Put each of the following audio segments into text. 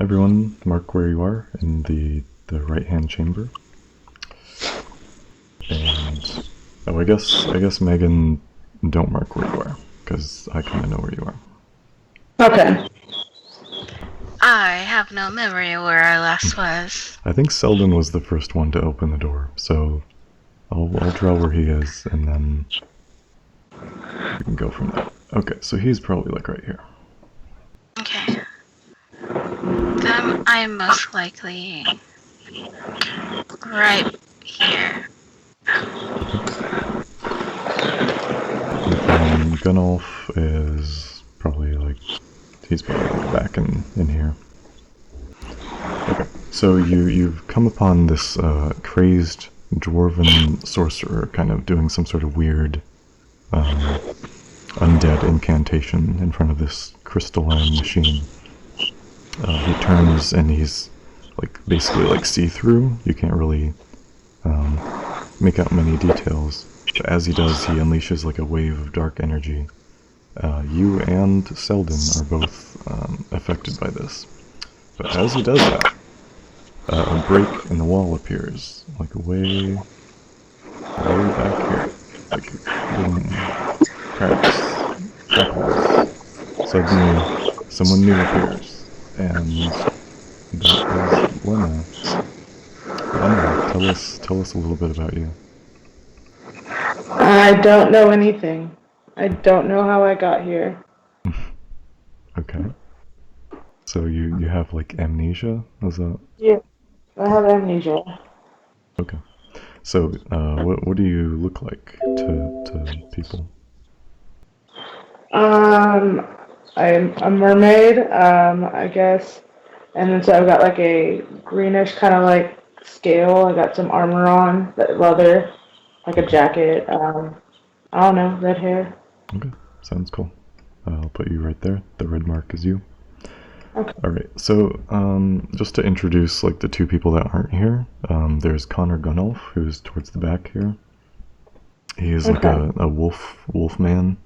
everyone mark where you are in the right-hand chamber. And I guess Megan, don't mark where you are because I kind of know where you are. Okay. I have no memory of where I last was. I think Selden was the first one to open the door, so I'll draw where he is, and then we can go from there. Okay, so he's probably like right here. Okay. Then I'm most likely right here. Gunnulf is probably like, he's probably like back in here. Okay, so you've come upon this crazed dwarven sorcerer kind of doing some sort of weird undead incantation in front of this crystalline machine. He turns and he's like basically like see-through. You can't really make out many details. But as he does, he unleashes like a wave of dark energy. You and Selden are both affected by this. But as he does that, a break in the wall appears, like way back here. Like boom, cracks, crackles. Suddenly, someone new appears, and that is Lena. Lena, tell us a little bit about you. I don't know anything. I don't know how I got here. Okay. So you have like amnesia? Is that? Yeah, I have amnesia. Okay. So what do you look like to people? I'm a mermaid, I guess. And then so I've got like a greenish kind of like scale. I got some armor on, that leather, like a jacket. I don't know, red hair. Okay, sounds cool. I'll put you right there. The red mark is you. Okay. Alright, so just to introduce like the two people that aren't here, there's Connor Gunnulf, who's towards the back here. He is like a wolf man.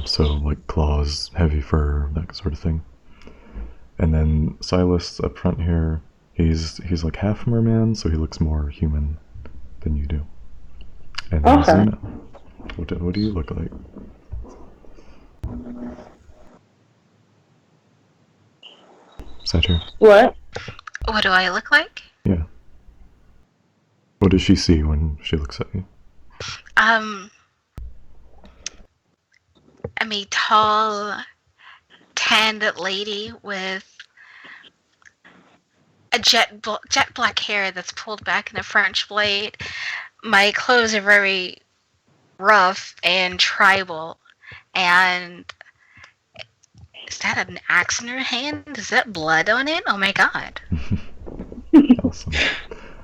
So like claws, heavy fur, that sort of thing. And then Silas up front here, he's like half merman, so he looks more human than you do. And then Xena, what do you look like? Satyr. What? What do I look like? Yeah. What does she see when she looks at you? I'm a tall, tanned lady with a jet black hair that's pulled back in a French blade. My clothes are very rough and tribal. And is that an axe in her hand? Is that blood on it? Oh my god. Awesome.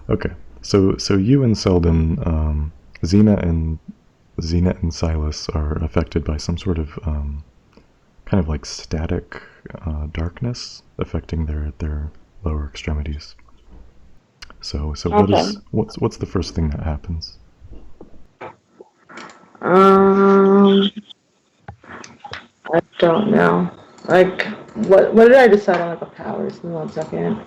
Okay. So you and Selden, Xena and Silas are affected by some sort of kind of like static darkness affecting their lower extremities. So what's the first thing that happens? I don't know. Like, what did I decide on, like, a powers? Give me 1 second.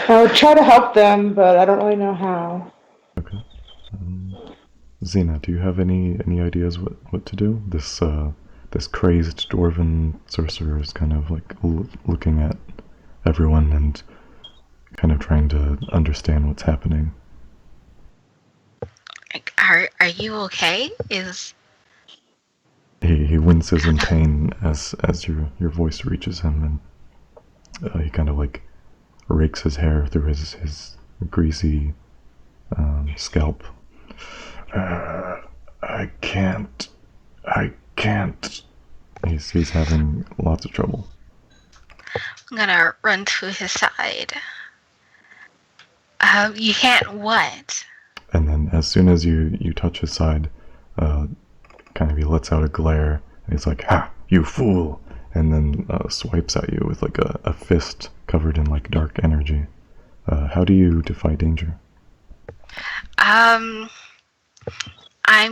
I would try to help them, but I don't really know how. Okay. Xena, do you have any ideas what to do? This crazed dwarven sorcerer is kind of like looking at everyone and kind of trying to understand what's happening. Are you okay? He winces in pain as your voice reaches him, and he kind of like rakes his hair through his greasy scalp. I can't. He's having lots of trouble. I'm gonna run to his side. You can't what? And then as soon as you touch his side, kind of he lets out a glare, and he's like, "Ha, you fool!" And then swipes at you with like a fist covered in like dark energy. How do you defy danger? I'm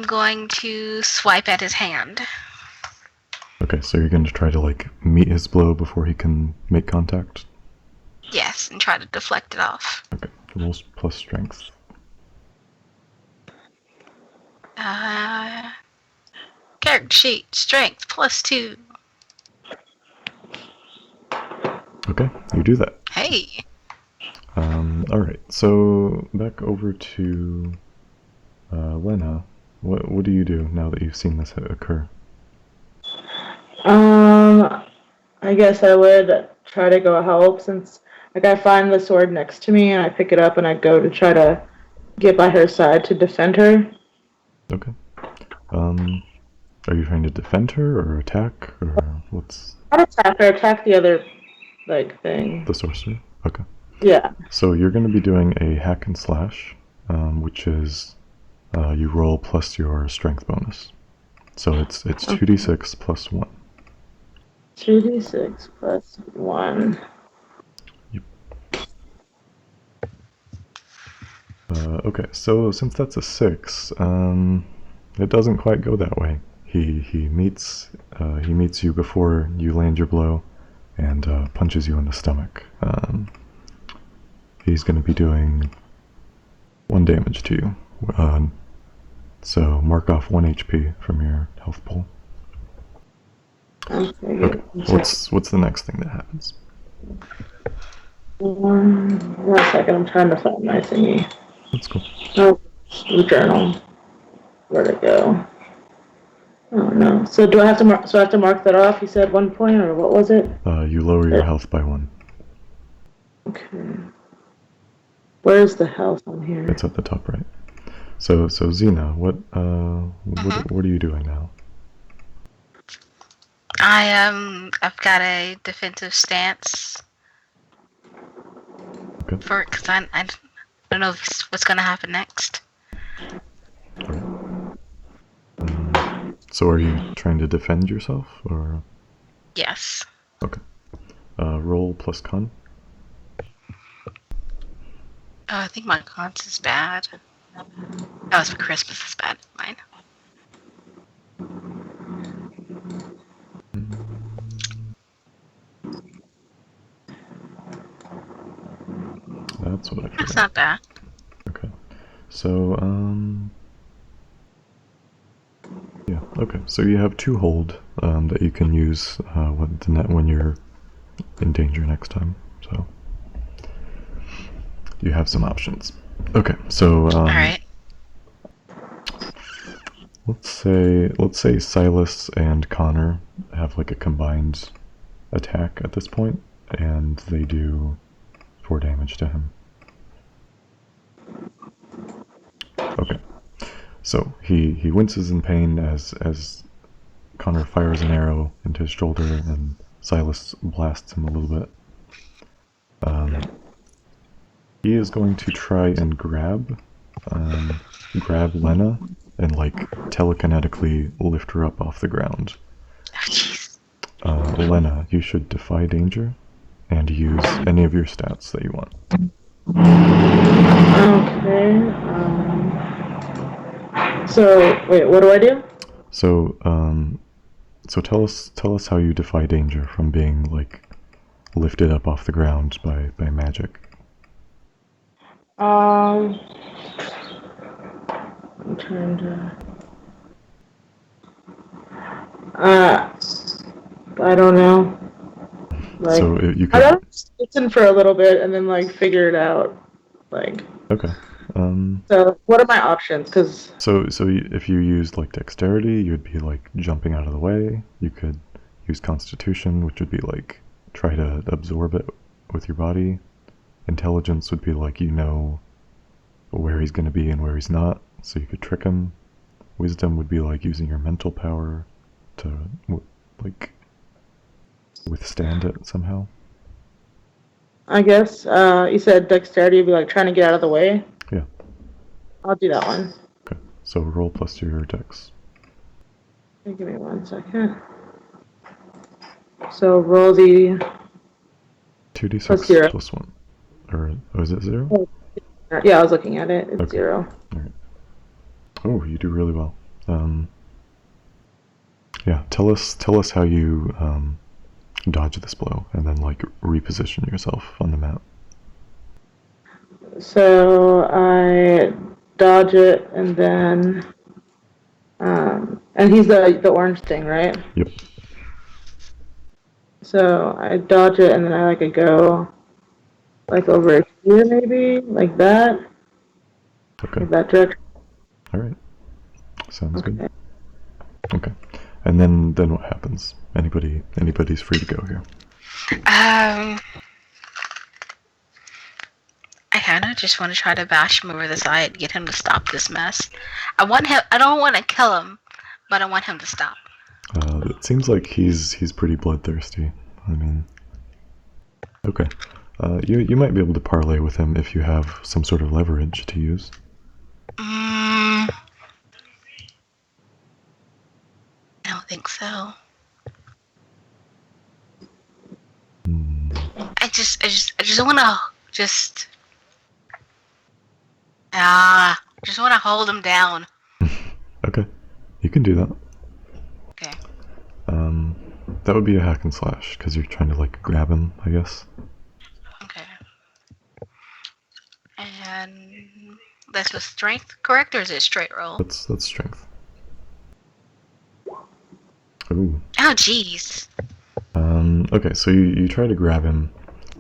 going to swipe at his hand. Okay, so you're going to try to like meet his blow before he can make contact? Yes, and try to deflect it off. Okay, rolls plus strength. Character sheet, strength, +2. Okay, you do that. Hey. Alright, so back over to Lena. What do you do now that you've seen this occur? I guess I would try to go help since, like, I find the sword next to me and I pick it up and I go to try to get by her side to defend her. Okay. Are you trying to defend her or attack or what's Not attack her, attack the other, like, thing. the sorcerer? Okay. Yeah. So you're going to be doing a hack and slash, which is you roll plus your strength bonus. So it's 2d6 plus 1. 2d6 plus 1. Okay, so since that's a 6, it doesn't quite go that way. He meets you before you land your blow, and punches you in the stomach. He's going to be doing 1 damage to you. So mark off 1 HP from your health pool. Okay. What's the next thing that happens? 1 second, I'm trying to find my thingy. That's cool. Oh, the journal. Where'd it go? Oh no. So do I have to mark? So I have to mark that off? You said 1 point, or what was it? You lower your health by 1. Okay. Where's the health on here? It's at the top right. So Xena, what are you doing now? I've got a defensive stance. Okay. Because I don't know what's gonna happen next. So are you trying to defend yourself, or? Yes. Okay. Roll plus con. Oh, I think my cons is bad. Oh, it's for Christmas is bad. Mine. That's what I forgot. That's not bad. Okay. So yeah. Okay. So you have 2 hold that you can use when you're in danger next time. So you have some options. Okay. So All right. let's say Silas and Connor have like a combined attack at this point, and they do 4 damage to him. Okay. So he winces in pain as Connor fires an arrow into his shoulder and Silas blasts him a little bit. He is going to try and grab Lena and like telekinetically lift her up off the ground. Oh, jeez. Lena, you should defy danger and use any of your stats that you want. Okay. So wait, what do I do? So tell us how you defy danger from being like lifted up off the ground by magic. I'm trying to. I don't know. Like, So you I could. don't listen for a little bit and then like figure it out. Like. Okay. So what are my options? Because. So if you used like dexterity, you'd be like jumping out of the way. You could use constitution, which would be like try to absorb it with your body. Intelligence would be like you know where he's going to be and where he's not, so you could trick him. Wisdom would be like using your mental power to like withstand it somehow. I guess you said dexterity would be like trying to get out of the way. Yeah. I'll do that one. Okay. So roll plus your dex. Give me 1 second. So roll the 2d6 plus 0. plus 1. Or is it 0? Oh, yeah, I was looking at it. It's Okay. 0. Alright. Oh, you do really well. Yeah, tell us how you dodge this blow, and then like reposition yourself on the map. So I dodge it, and then and he's the orange thing, right? Yep. So I dodge it, and then I go like over here, maybe like that, Okay. like that direction. All right. Sounds good. Okay. Okay. And then what happens? Anybody's free to go here. I kind of just want to try to bash him over the side, get him to stop this mess. I want him. I don't want to kill him, but I want him to stop. It seems like he's pretty bloodthirsty. I mean, okay. You might be able to parlay with him if you have some sort of leverage to use. I don't think so. I just want to just want to hold him down. Okay, you can do that. Okay. That would be a hack and slash because you're trying to like grab him, I guess. Okay. And that's with strength, correct, or is it straight roll? That's strength. Ooh. Oh, jeez. Okay, so you try to grab him,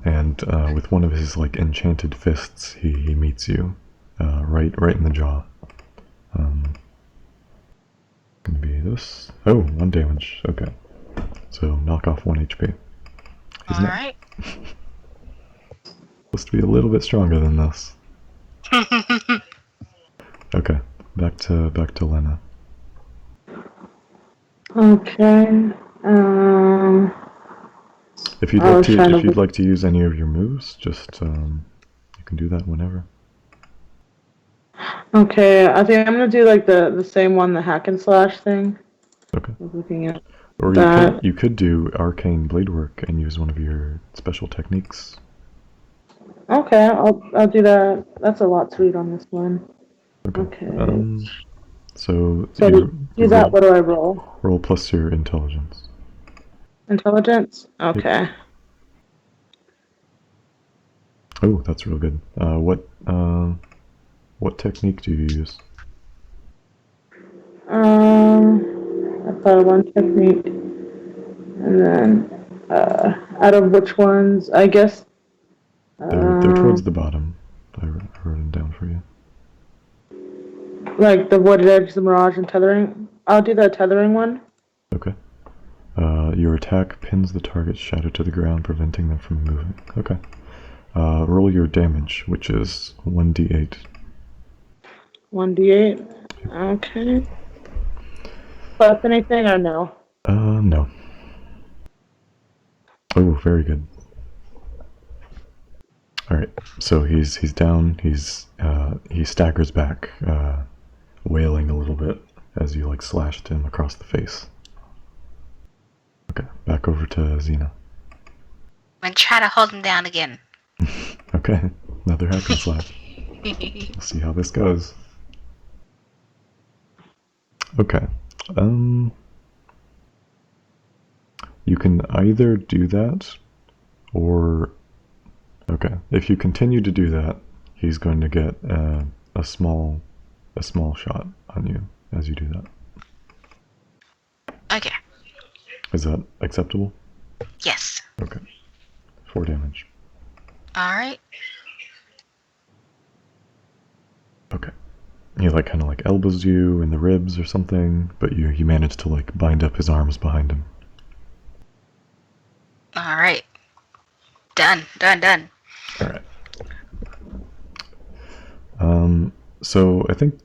and with one of his like enchanted fists, he meets you, right in the jaw. Gonna be this. Oh, 1 damage. Okay, so knock off 1 HP. All right. Supposed to be a little bit stronger than this. Okay, back to Lena. Okay. If you'd like to use any of your moves, just you can do that whenever. Okay, I think I'm gonna do like the same one, the hack and slash thing. Okay. I was looking at Or that. you could do arcane blade work and use one of your special techniques. Okay, I'll do that. That's a lot to read on this one. Okay. Okay. So So to do that, what do I roll? Roll plus your intelligence. Intelligence? Okay. Yep. Oh, that's real good. What technique do you use? I thought of one technique, and then out of which ones? I guess. They're towards the bottom. I wrote them down for you. Like the wooded edge, the mirage, and tethering. I'll do the tethering one. Okay. Your attack pins the target's shadow to the ground, preventing them from moving. Okay. Roll your damage, which is 1d8. 1d8. Okay. Plus anything or no? No. Oh, very good. All right. So he's down. He staggers back, wailing a little bit as you like slashed him across the face. Okay, back over to Xena. I'm gonna try to hold him down again. Okay, another hack and slash. We'll see how this goes. Okay. You can either do that, or okay, if you continue to do that, he's going to get a small shot on you as you do that. Okay. Is that acceptable? Yes. Okay. 4 damage. All right. Okay. He like kind of like elbows you in the ribs or something, but you manage to like bind up his arms behind him. All right. Done. All right. So I think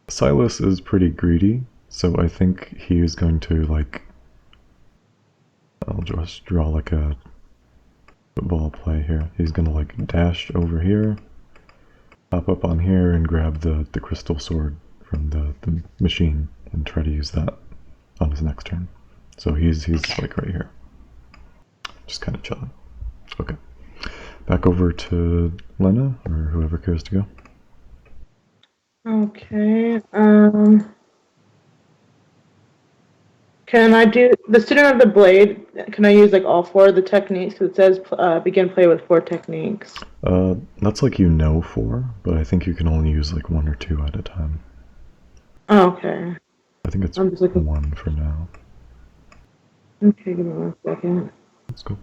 Silas is pretty greedy, so I think he is going to like. I'll just draw like a football play here. He's gonna like dash over here, hop up on here, and grab the crystal sword from the machine and try to use that on his next turn. So he's Okay. like right here, just kind of chilling. Okay. Back over to Lena, or whoever cares to go. Okay. Can I do the student of the blade? Can I use like all four of the techniques? 'Cause it says begin play with four techniques. That's like four, but I think you can only use like one or two at a time. Oh, okay. I think it's I'm just looking. one for now. Okay, give me 1 second. Let's go.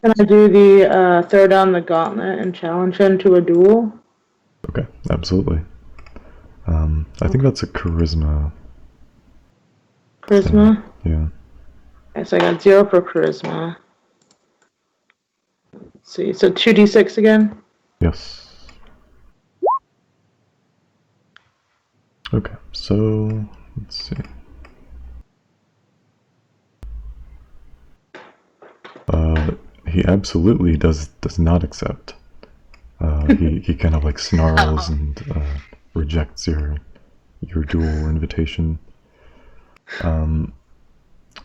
Can I do the throw down the gauntlet and challenge him to a duel? Okay, absolutely. I think that's a charisma Charisma? thing. Yeah. Okay, so I got 0 for charisma. Let's see, so 2d6 again? Yes. Okay, so let's see. He absolutely does not accept. He kind of like snarls and rejects your duel invitation.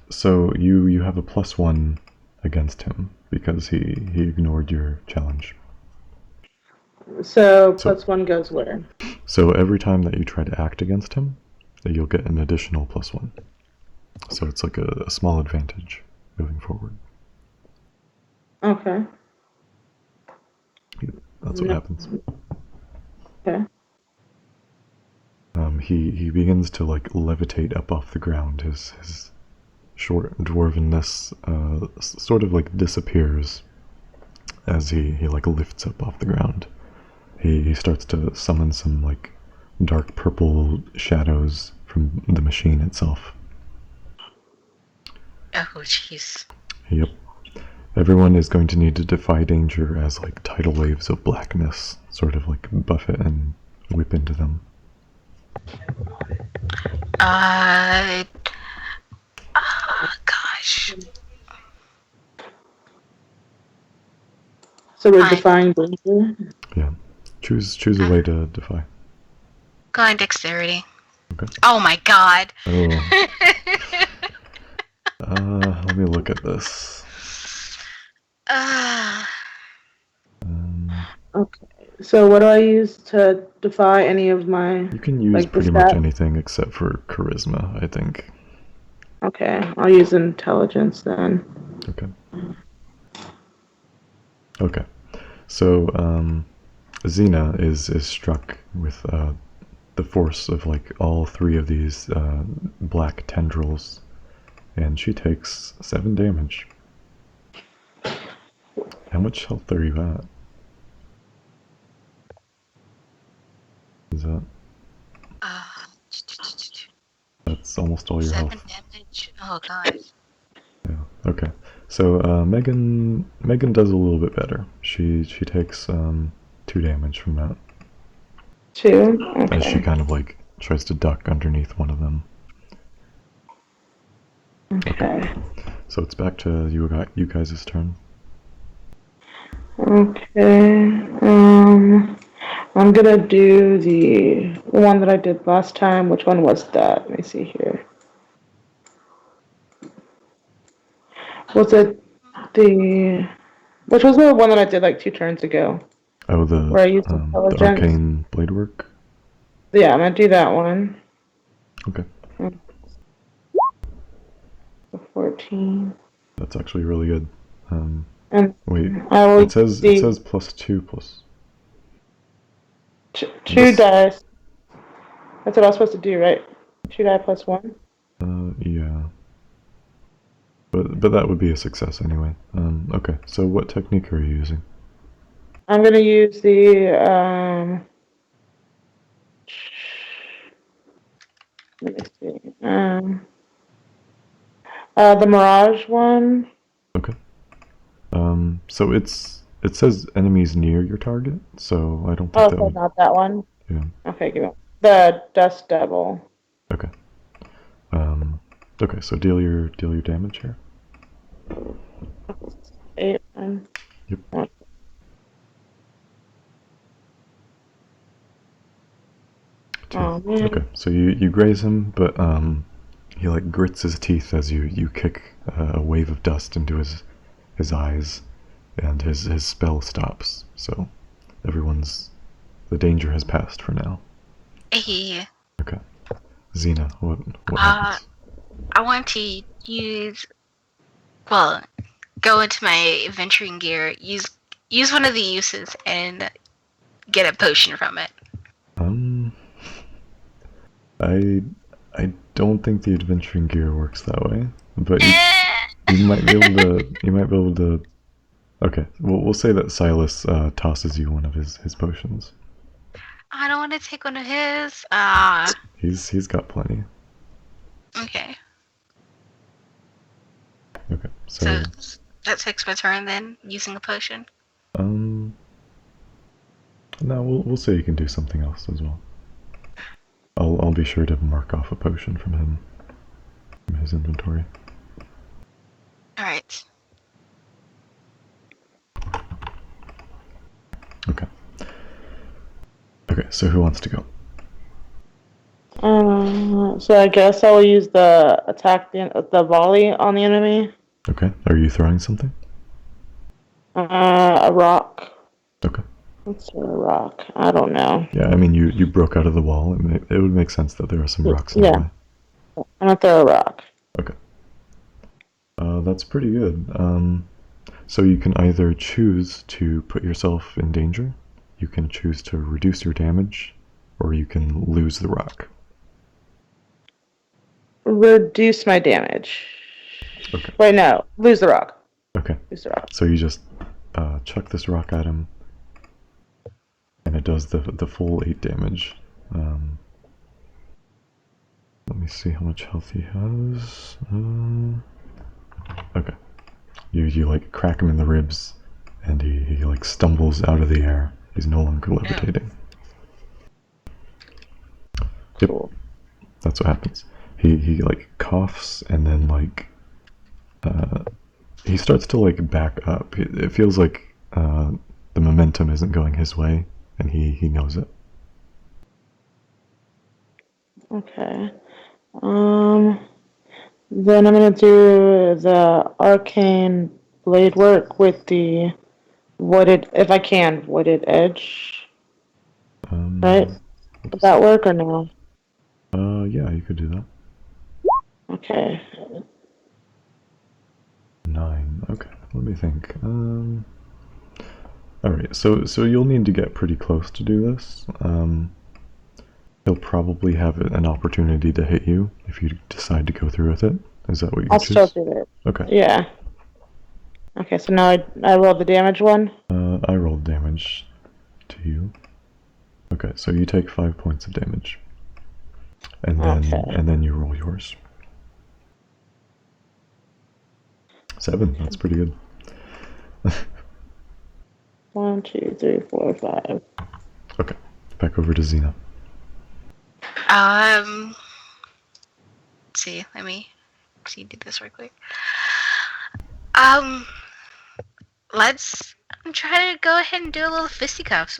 So you have a +1 against him because he ignored your challenge. So +1 goes where? So every time that you try to act against him, you'll get an additional +1. So it's like a small advantage moving forward. Okay. That's what happens. Okay. He begins to like levitate up off the ground. His short dwarvenness sort of like disappears as he like lifts up off the ground. He starts to summon some like dark purple shadows from the machine itself. Oh, jeez. Yep. Everyone is going to need to defy danger as like tidal waves of blackness sort of like buffet and whip into them. Gosh. So we're defying danger? Yeah. Choose a way to defy. Go on dexterity. Okay. Oh my god. Oh. Let me look at this. Okay. So what do I use to defy any of my... You can use like, pretty much anything except for charisma, I think. Okay, I'll use intelligence then. Okay. Okay. So, Xena is struck with the force of like all three of these black tendrils, and she takes 7 damage. How much health are you at? Is that? That's almost all your 7 health. damage. Oh god. Yeah. Okay. So Megan does a little bit better. She takes 2 damage from that. 2? Okay. As she kind of like tries to duck underneath one of them. Okay. So it's back to you guys' turn. Okay. I'm gonna do the one that I did last time. Which one was that? Let me see here. Was it the... Which was the one that I did like 2 turns ago? Oh, Where I used the intelligence? arcane blade work? Yeah, I'm gonna do that one. Okay. The 14. That's actually really good. And Wait, I will it says +2 plus. 2 dice. That's what I was supposed to do, right? 2 die plus 1? Yeah. But that would be a success anyway. Okay, so what technique are you using? I'm gonna use the let me see. The Mirage one. Okay. So it says enemies near your target, so I don't think that so would. not that one. Yeah. Okay, give it. The Dust Devil. Okay. Okay, so deal your damage here. 8. Yep. Oh man. Okay, so you graze him, but he like grits his teeth as you kick a wave of dust into his eyes, and his spell stops. So the danger has passed for now. Yeah. Okay, Xena, what happens? I want to use, well, go into my adventuring gear, use one of the uses, and get a potion from it. Um, I don't think the adventuring gear works that way, but you might be able to. You might be able to. Okay, we'll say that Silas tosses you one of his potions. I don't want to take one of his. He's got plenty. Okay. Okay, So that takes my turn then, using a potion. um, no, we'll say you can do something else as well. I'll be sure to mark off a potion from him, from his inventory. All right. Okay. Okay, so who wants to go? So I guess I will use the attack the volley on the enemy. Okay, are you throwing something? A rock. Okay. What's a rock? I don't know. Yeah, I mean, you broke out of the wall. It would make sense that there are some rocks in the way. I'm gonna throw a rock. Okay. That's pretty good. So you can either choose to put yourself in danger, you can choose to reduce your damage, or you can lose the rock. Reduce my damage. Okay. Wait, no. Lose the rock. Okay. Lose the rock. So you just chuck this rock at him, and it does the full 8 damage. Let me see how much health he has. Okay. You like crack him in the ribs, and he like stumbles out of the air. He's no longer levitating. Yep. Cool. That's what happens. He like coughs, and then like he starts to like back up. It feels like the momentum isn't going his way, and he knows it. Okay. Then I'm gonna do the arcane blade work with the wooded, if I can, wooded edge. Right? Would that work or no? Yeah, you could do that. Okay. 9. Okay, let me think. All right. So you'll need to get pretty close to do this. He'll probably have an opportunity to hit you if you decide to go through with it. Is that what you I'll choose? still do it. Okay. Yeah. Okay, so now I roll the damage one. I rolled damage to you. Okay, so you take 5 points of damage, and then you roll yours. 7. That's pretty good. 1, 2, 3, 4, 5. Okay, back over to Xena. Let's see. Let me do this real quick. Let's try to go ahead and do a little fisticuffs.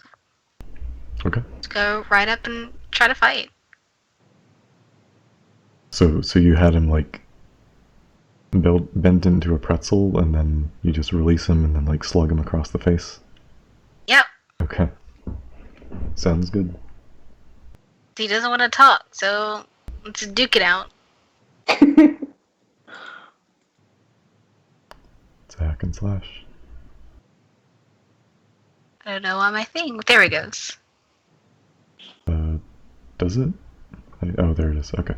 Okay. Let's go right up and try to fight. So you had him like bent into a pretzel, and then you just release him and then like slug him across the face? Yep. Okay. Sounds good. He doesn't want to talk, so let's duke it out. It's a hack and slash. I don't know why my thing. There it goes. Does it? Oh, there it is. Okay.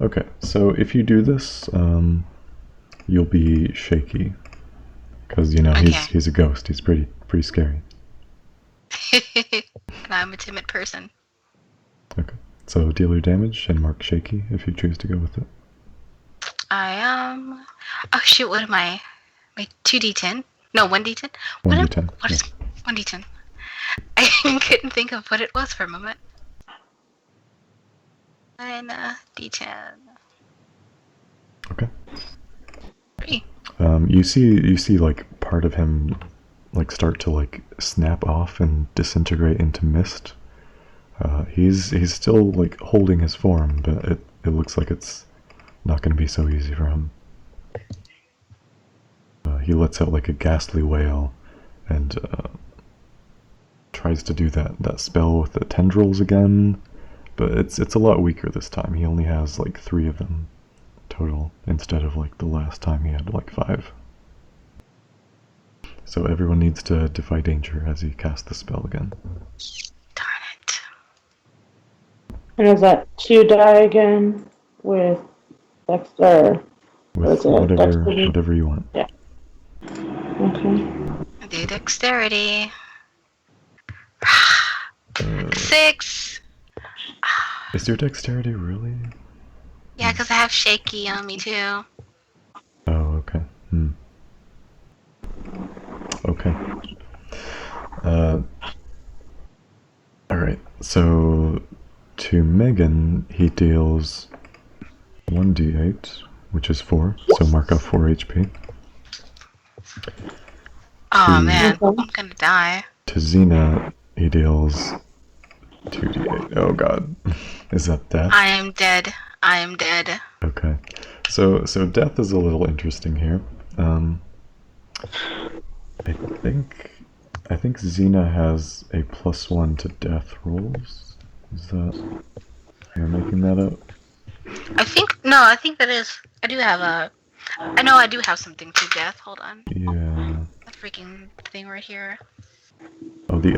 Okay, so if you do this, you'll be shaky, because you know he's a ghost. He's pretty scary. And I'm a timid person. Okay, so deal your damage and mark shaky if you choose to go with it. I am. Oh shoot! What am I? My 2d10? No, 1d10. 1d10. What is 1d10? I couldn't think of what it was for a moment. 1d10. Okay. 3. You see like part of him like start to like snap off and disintegrate into mist. He's still like holding his form, but it looks like it's not going to be so easy for him. He lets out like a ghastly wail and tries to do that spell with the tendrils again, but it's a lot weaker this time. He only has like 3 of them total instead of like the last time he had like 5. So everyone needs to defy danger as he casts the spell again. Darn it. And is that 2 die again with Dexter? With whatever you want. Yeah. Okay. Do dexterity. 6. Is your dexterity really? Yeah, because I have shaky on me too. Oh, okay. Okay. Alright, so to Megan, he deals 1d8, which is 4, so mark off 4 HP. Oh man, I'm gonna die. To Xena, he deals 2d8. Oh god. Is that death? I am dead. I am dead. Okay. So death is a little interesting here. I think Xena has a +1 to death rolls. Is that... You're making that up? I think that is. I do have a. I know I do have something to death. Hold on. Yeah. That freaking thing right here. Oh, the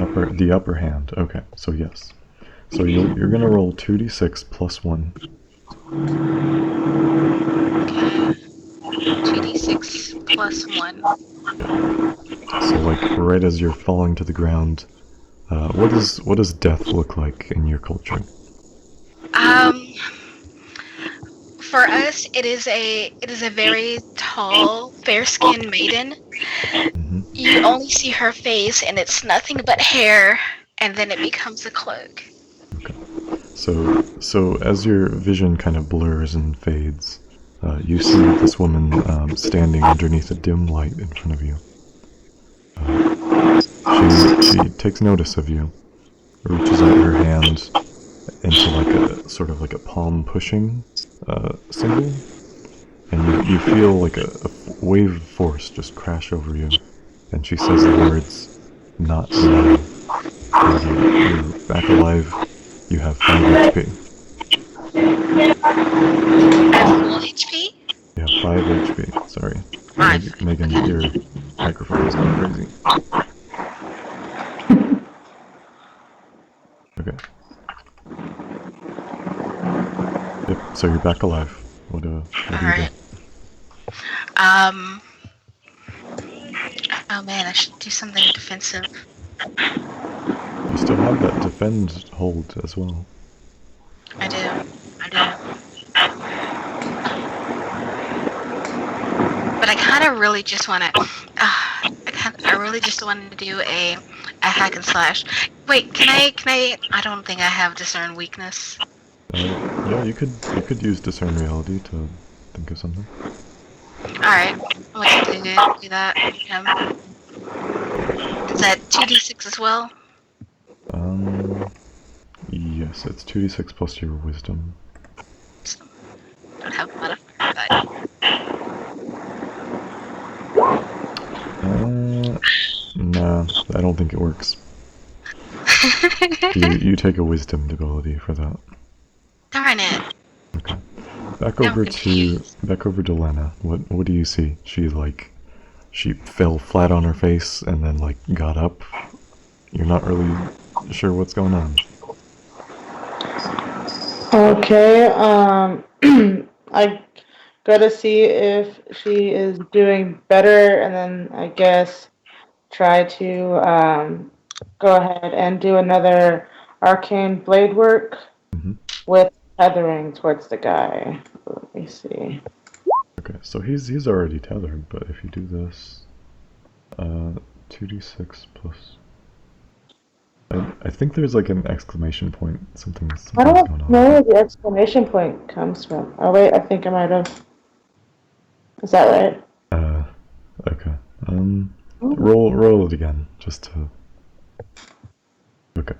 upper hand. Okay, so yes. So you're gonna roll 2d6 +1. Okay. 2d6 +1. So like right as you're falling to the ground, what does death look like in your culture? For us, it is a very tall, fair-skinned maiden. Mm-hmm. You only see her face, and it's nothing but hair, and then it becomes a cloak. Okay. So as your vision kind of blurs and fades, you see this woman standing underneath a dim light in front of you. She takes notice of you, reaches out her hand into like a sort of like a palm pushing symbol, and you feel like a wave of force just crash over you, and she says the words, "Not now." And you're back alive. You have 5 HP. At full HP? You have 5 HP. Sorry. 5. Megan, your microphone is going crazy. Okay. Yep, so you're back alive. What do you do? Alright. Oh man, I should do something defensive. You still have that defend hold as well. I do. But I kind of really just want to. I really just wanted to do a hack and slash. Wait, can I? I don't think I have discern weakness. Yeah, you could use discern reality to think of something. Alright, I'm going to do that. Is that 2d6 as well? Yes, it's 2d6 plus your wisdom. Don't have a modifier for that. Nah, I don't think it works. You take a wisdom ability for that. Darn it. Okay. Back over to Lena. What do you see? She fell flat on her face and then like got up. You're not really sure what's going on. Okay, I gotta see if she is doing better, and then I guess try to go ahead and do another arcane blade work with tethering towards the guy. Let me see. Okay, so he's already tethered, but if you do this, 2d6 plus. I think there's like an exclamation point. Something's I going don't on. know where the exclamation point comes from. Oh wait, I think I might have. Is that right? Okay. Roll it again, just to. Okay.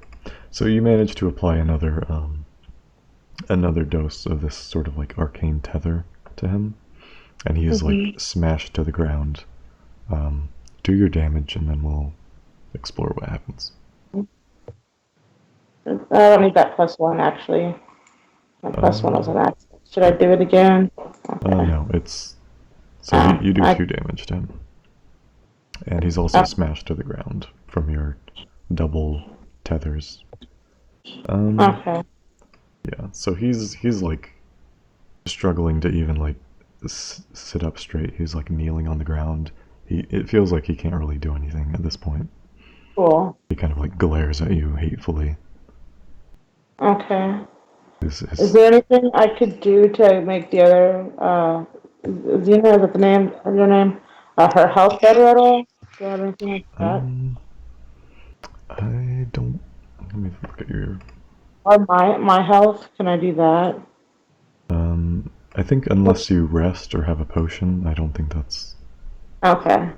So you managed to apply another dose of this sort of like arcane tether to him, and he is like smashed to the ground. Do your damage, and then we'll explore what happens. I don't need that +1 actually. My +1 was an accident. Should I do it again? Okay. No, it's... So you do I 2 damage to him. And he's also oh, smashed to the ground from your double tethers. okay. Yeah, so he's like struggling to even like sit up straight. He's like kneeling on the ground. It feels like he can't really do anything at this point. Cool. He kind of like glares at you hatefully. Okay. Is His, there anything I could do to make the other Xena, is that the name of your name? Her health better at all? Do you have anything like that? um, I don't. Let me look at your. Or my health? Can I do that? I think unless you rest or have a potion, I don't think that's. Okay.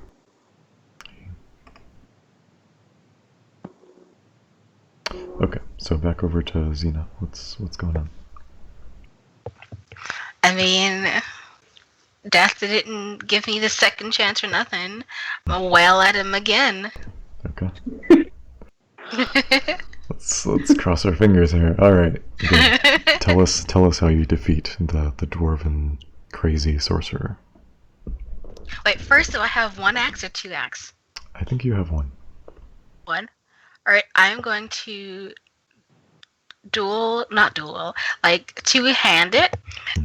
Okay, so back over to Xena. What's going on? I mean, Death didn't give me the second chance or nothing. I'm gonna wail at him again. Okay. Let's cross our fingers here. All right. Good. Tell us how you defeat the dwarven crazy sorcerer. Wait, first, do I have 1 axe or 2 axe? I think you have one. 1. Alright, I'm going to like 2-hand it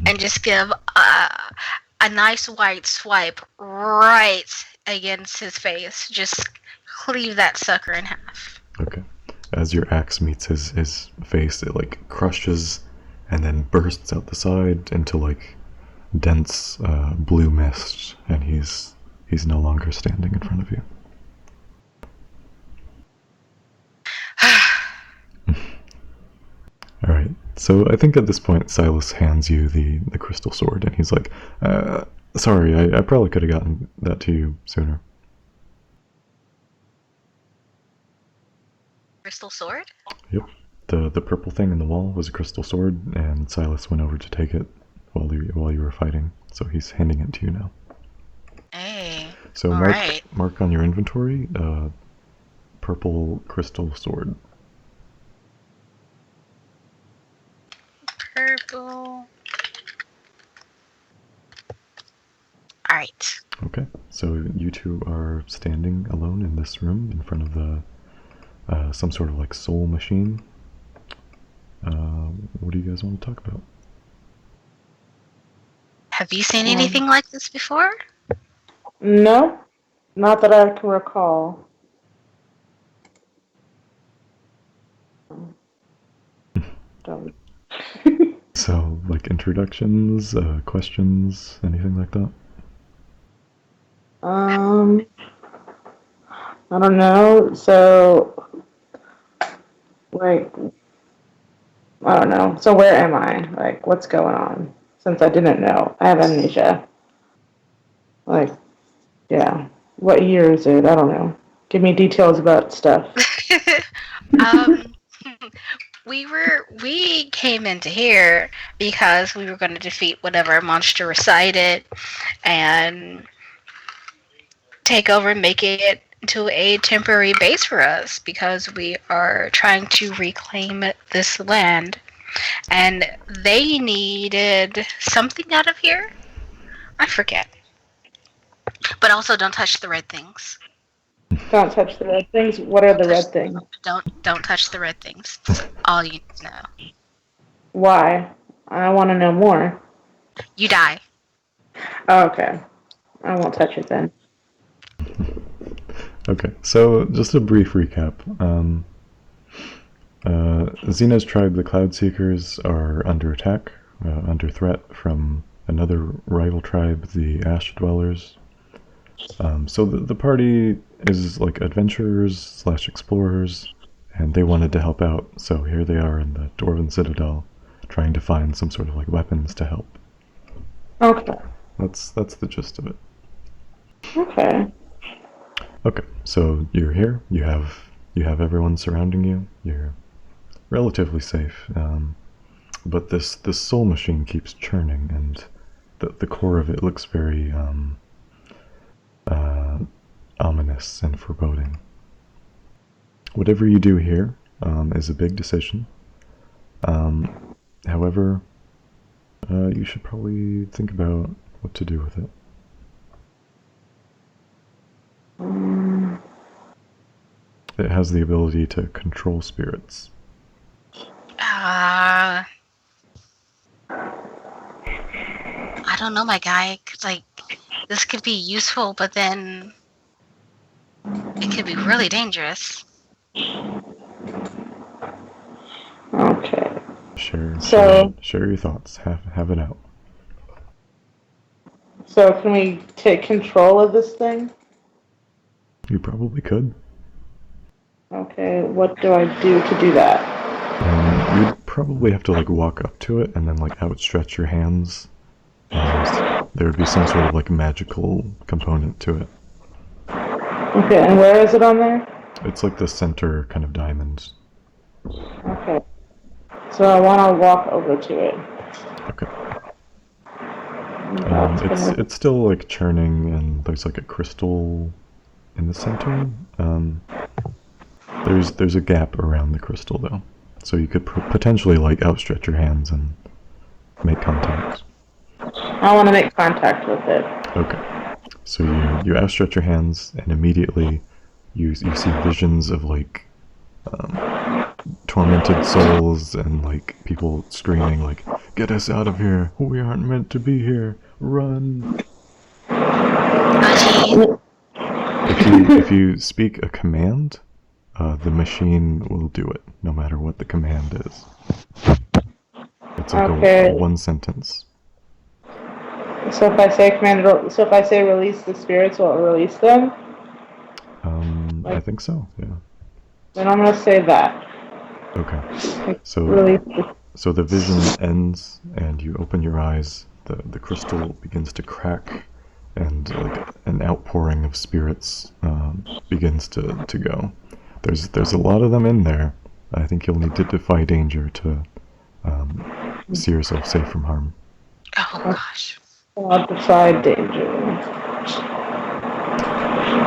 and just give a nice white swipe right against his face. Just cleave that sucker in half. Okay. As your axe meets his face, it like crushes and then bursts out the side into like dense blue mist, and he's no longer standing in front of you. All right. So I think at this point, Silas hands you the crystal sword, and he's like, "Sorry, I probably could have gotten that to you sooner." Crystal sword? Yep. The purple thing in the wall was a crystal sword, and Silas went over to take it while you were fighting. So he's handing it to you now. Hey. So Alright. mark on your inventory, purple crystal sword. Purple. Alright. Okay. So you two are standing alone in this room in front of the some sort of like soul machine. What do you guys want to talk about? Have you seen anything like this before? No, not that I can recall. Don't. So like introductions, questions, anything like that? I don't know. So, like, I don't know. So where am I? Like, what's going on? Since I didn't know, I have amnesia. Like, yeah. What year is it? I don't know. Give me details about stuff. um, we came into here because we were going to defeat whatever monster recited and take over and make it into a temporary base for us because we are trying to reclaim this land. And they needed something out of here. I forget. But also don't touch the red things. Don't touch the red things. What are the red things? Don't touch the red things. That's all you need to know. Why? I want to know more. You die. Oh, okay. I won't touch it then. Okay, so just a brief recap. Xena's tribe, the Cloud Seekers, are under attack, under threat from another rival tribe, the Ash Dwellers. So the party is like adventurers slash explorers, and they wanted to help out, so here they are in the Dwarven Citadel, trying to find some sort of like weapons to help. Okay. That's the gist of it. Okay. Okay, so you're here. You have everyone surrounding you. You're relatively safe, but this soul machine keeps churning, and the core of it looks very ominous and foreboding. Whatever you do here, is a big decision. However, you should probably think about what to do with it. It has the ability to control spirits. I don't know, my guy. Like, this could be useful, but then it could be really dangerous. Okay. Share your thoughts. Have it out. So can we take control of this thing? You probably could. Okay, what do I do to do that? You'd probably have to like walk up to it and then like outstretch your hands, and there would be some sort of like magical component to it. Okay, and where is it on there? It's like the center kind of diamond. Okay. So I want to walk over to it. Okay. It's still like churning, and there's like a crystal in the center. There's a gap around the crystal though, so you could potentially like outstretch your hands and make contact. I want to make contact with it. Okay. So you outstretch your hands, and immediately you see visions of like tormented souls and like people screaming like, "Get us out of here! We aren't meant to be here! Run!" If you speak a command, the machine will do it, no matter what the command is. It's like a one sentence. So if I say release the spirits, will it release them? I think so. Yeah. Then I'm gonna say that. Okay. So the vision ends, and you open your eyes. The crystal begins to crack, and like an outpouring of spirits begins to go. There's a lot of them in there. I think you'll need to defy danger to see yourself safe from harm. Oh gosh. I'll defy danger.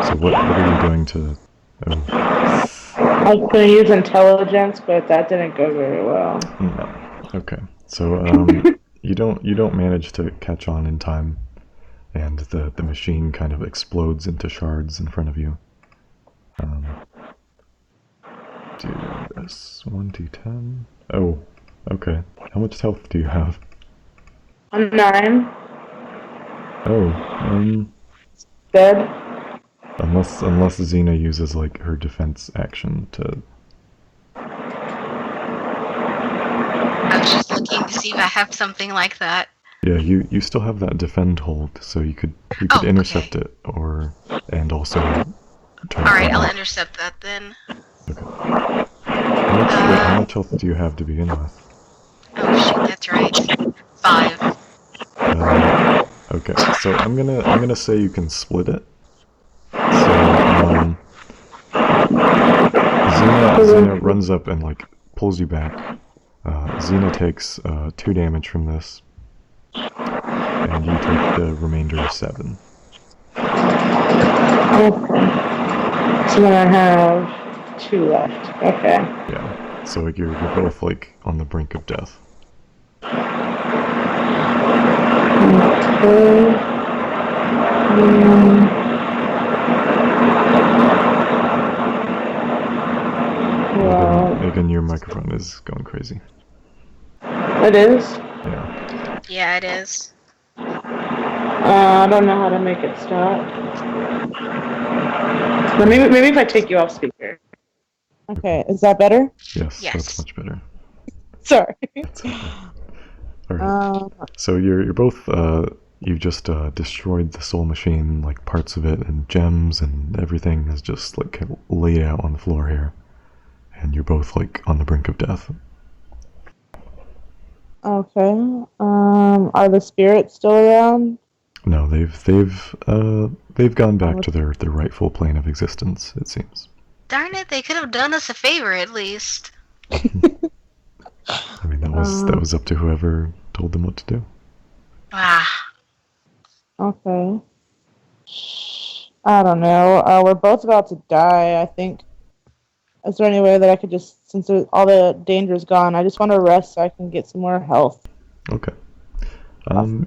So what are you going to? Oh. I was going to use intelligence, but that didn't go very well. No. Okay. So you don't manage to catch on in time, and the machine kind of explodes into shards in front of you. Do this 1d10. Oh, okay. How much health do you have? I'm 9. Oh, Dead. unless Xena uses like her defense action to. I was just looking to see if I have something like that. Yeah, you still have that defend hold, so you could intercept it and also turn. All right, I'll intercept that then. Okay. How much health do you have to begin with? Oh shoot, that's right. 5. Okay, so I'm gonna say you can split it. So Xena runs up and like pulls you back. Xena takes 2 damage from this, and you take the remainder of 7. Okay. So then I have 2 left. Okay. Yeah. So like, you're both like on the brink of death. Okay. Well, Megan, your microphone is going crazy. it is? Yeah. Yeah, it is. I don't know how to make it stop. But maybe if I take you off speaker. Okay, is that better? Yes. Yes. That's much better. Sorry. That's okay. All right. So you're both you've just destroyed the soul machine, like parts of it, and gems and everything is just like laid out on the floor here, and you're both like on the brink of death. Okay. Are the spirits still around? No, they've gone back to their rightful plane of existence, it seems. Darn it, they could have done us a favor at least. I mean, that was up to whoever told them what to do. Ah. Okay. I don't know. We're both about to die. I think is there any way that I could just, since all the danger is gone, I just want to rest so I can get some more health. Okay.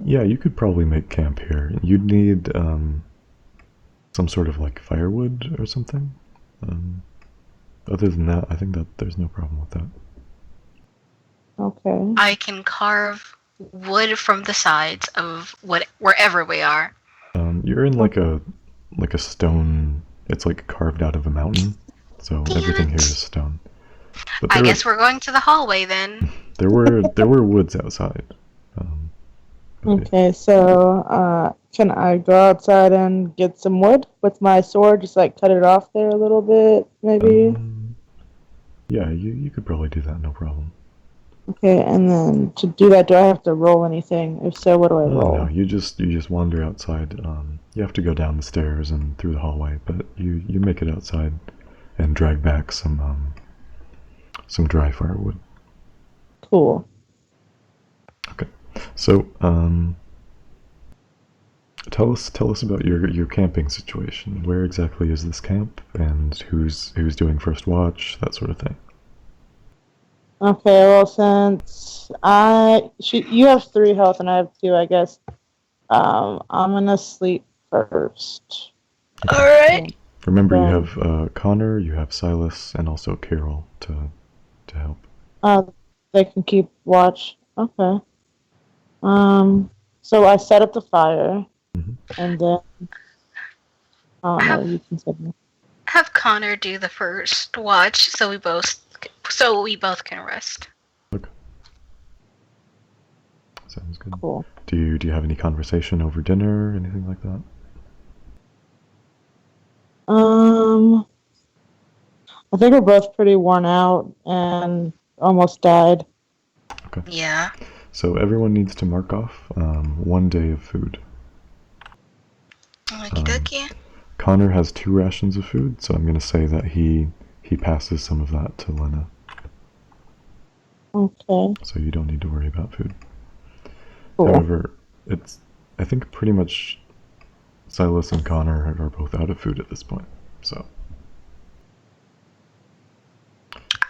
Yeah, you could probably make camp here. You'd need some sort of like firewood or something. Other than that, I think that there's no problem with that. Okay. I can carve wood from the sides of wherever we are. You're in like a stone. It's like carved out of a mountain, so Damn everything here it. is stone. But I guess we're going to the hallway then. there were woods outside. But Okay, so can I go outside and get some wood with my sword? Just like cut it off there a little bit, maybe? yeah, you could probably do that, no problem. Okay, and then to do that, do I have to roll anything? If so, what do I roll? No, you just wander outside. You have to go down the stairs and through the hallway, but you make it outside and drag back some dry firewood. Cool. Okay, so tell us about your camping situation. Where exactly is this camp, and who's doing first watch, that sort of thing. Okay, well, since you have 3 health and I have 2, I guess. I'm gonna sleep first. All right. Remember, you have Connor, you have Silas, and also Carol to help. They can keep watch. Okay. So I set up the fire, and then I don't know. You can set me. Have Connor do the first watch so we both can rest. Okay. Sounds good. Cool. Do you have any conversation over dinner or anything like that? I think we're both pretty worn out and almost died. Okay. Yeah. So everyone needs to mark off 1 day of food. Okie dokie. Connor has 2 rations of food, so I'm going to say that he passes some of that to Lena. Okay. So you don't need to worry about food. Cool. However, I think pretty much Silas and Connor are both out of food at this point. So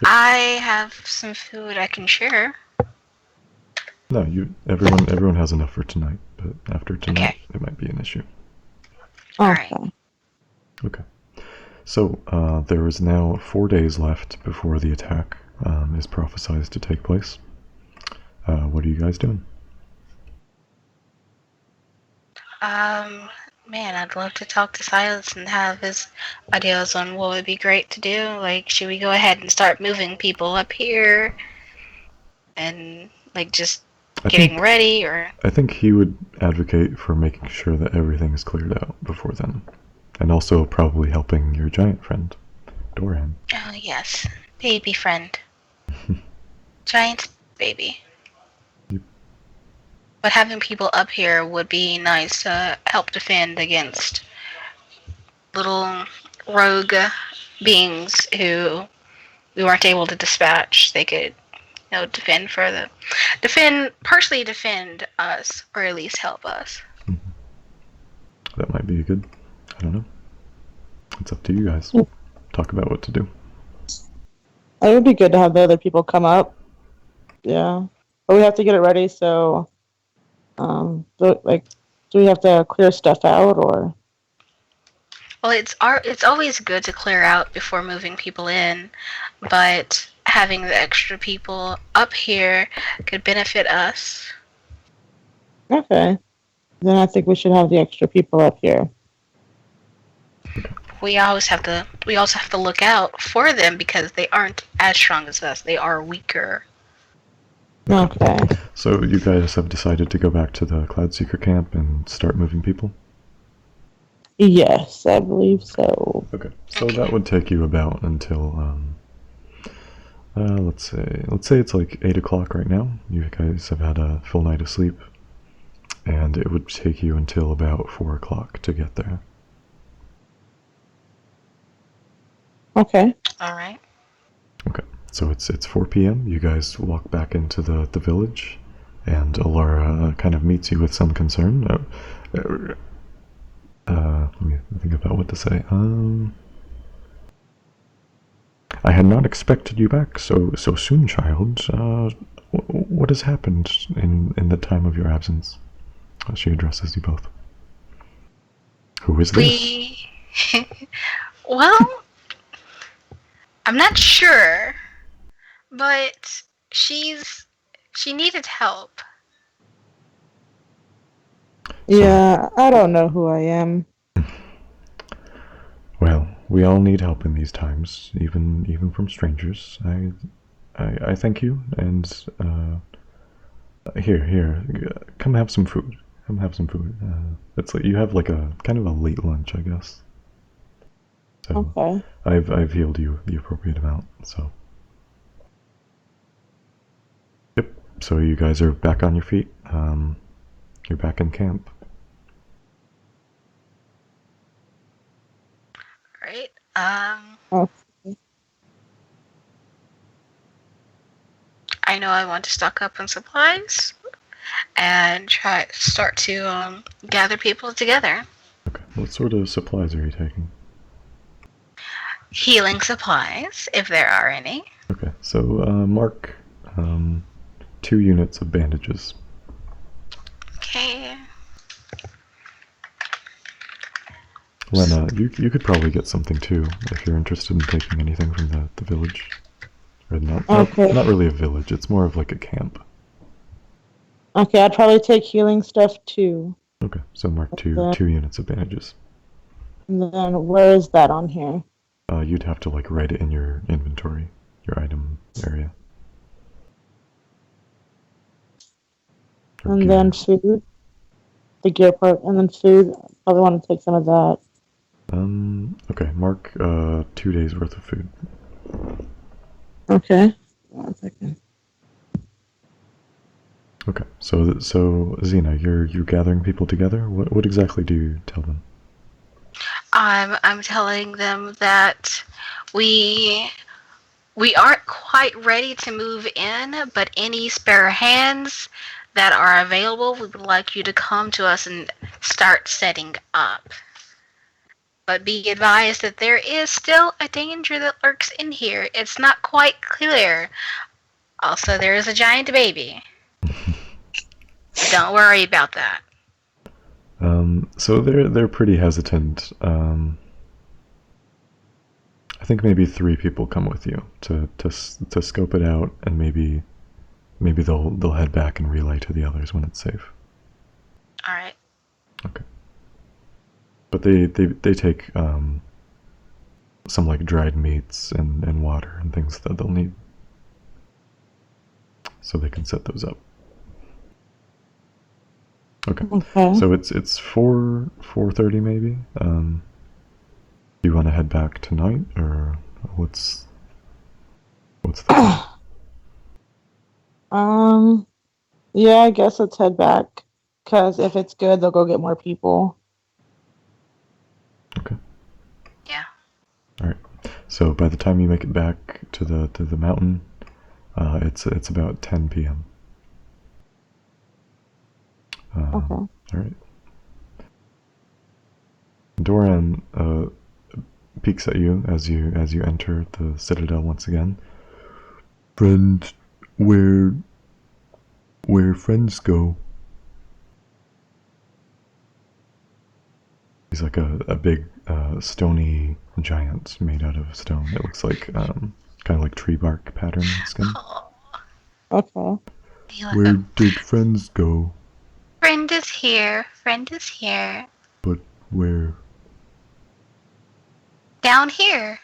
I have some food I can share. no, everyone has enough for tonight, but after tonight, Okay. it might be an issue. Alright. Okay. So there is now 4 days left before the attack is prophesized to take place. What are you guys doing? Man, I'd love to talk to Silas and have his ideas on what would be great to do. Like, should we go ahead and start moving people up here? And, like, just getting ready, or... I think he would advocate for making sure that everything is cleared out before then. And also probably helping your giant friend, Doran. Oh, yes. Baby friend. Giant baby. Yep. But having people up here would be nice to help defend against little rogue beings who we weren't able to dispatch. They could, partially defend us, or at least help us. That might be good. I don't know. It's up to you guys. Talk about what to do. It would be good to have the other people come up. Yeah. But we have to get it ready, so do we have to clear stuff out, or? Well, it's always good to clear out before moving people in, but having the extra people up here could benefit us. Okay. Then I think we should have the extra people up here. We also have to look out for them because they aren't as strong as us. They are weaker. Okay. So you guys have decided to go back to the Cloudseeker camp and start moving people? Yes, I believe so. Okay. So that would take you about until let's say it's like 8 o'clock right now. You guys have had a full night of sleep, and it would take you until about 4 o'clock to get there. Okay. All right. Okay. So it's 4 p.m. You guys walk back into the village, and Alara kind of meets you with some concern. Let me think about what to say. I had not expected you back so soon, child. What has happened in the time of your absence? She addresses you both. Who is this? We. Well, I'm not sure, but she needed help. Yeah, I don't know who I am. Well, we all need help in these times, even from strangers. I thank you, and here, come have some food. Come have some food. It's like you have like a kind of a late lunch, I guess. So Okay. I've healed you the appropriate amount. So yep. So you guys are back on your feet. You're back in camp. Right? Okay. I know I want to stock up on supplies and start to gather people together. Okay. What sort of supplies are you taking? Healing supplies, if there are any. Okay. So mark 2 units of bandages. Okay. Lena, you could probably get something too if you're interested in taking anything from the village. Or Okay. not really a village, it's more of like a camp. Okay, I'd probably take healing stuff too. Okay, so mark two Okay. 2 units of bandages. And then where is that on here? You'd have to like write it in your inventory, your item area. Or And gear. then food. The gear part. And then food. Probably want to take some of that. Okay, mark 2 days worth of food. Okay. 1 second. Okay, so Xena, you're gathering people together. What exactly do you tell them? I'm telling them that we aren't quite ready to move in, but any spare hands that are available, we would like you to come to us and start setting up. But be advised that there is still a danger that lurks in here. It's not quite clear. Also, there is a giant baby. But don't worry about that. So they're pretty hesitant. I think maybe 3 people come with you to scope it out, and maybe they'll head back and relay to the others when it's safe. All right. Okay. But they take some like dried meats and water and things that they'll need, so they can set those up. Okay. Okay. So it's 4:30 maybe. Do you want to head back tonight, or what's the Yeah, I guess let's head back. Because if it's good, they'll go get more people. Okay. Yeah. All right. So by the time you make it back to the mountain, it's about 10 p.m. Okay. All right. Doran peeks at you as you enter the citadel once again. Friend, where friends go? He's like a big stony giant made out of stone. It looks like kind of like tree bark pattern skin. Oh, Okay. Where did friends go? friend is here. Friend is here. But where? Down here.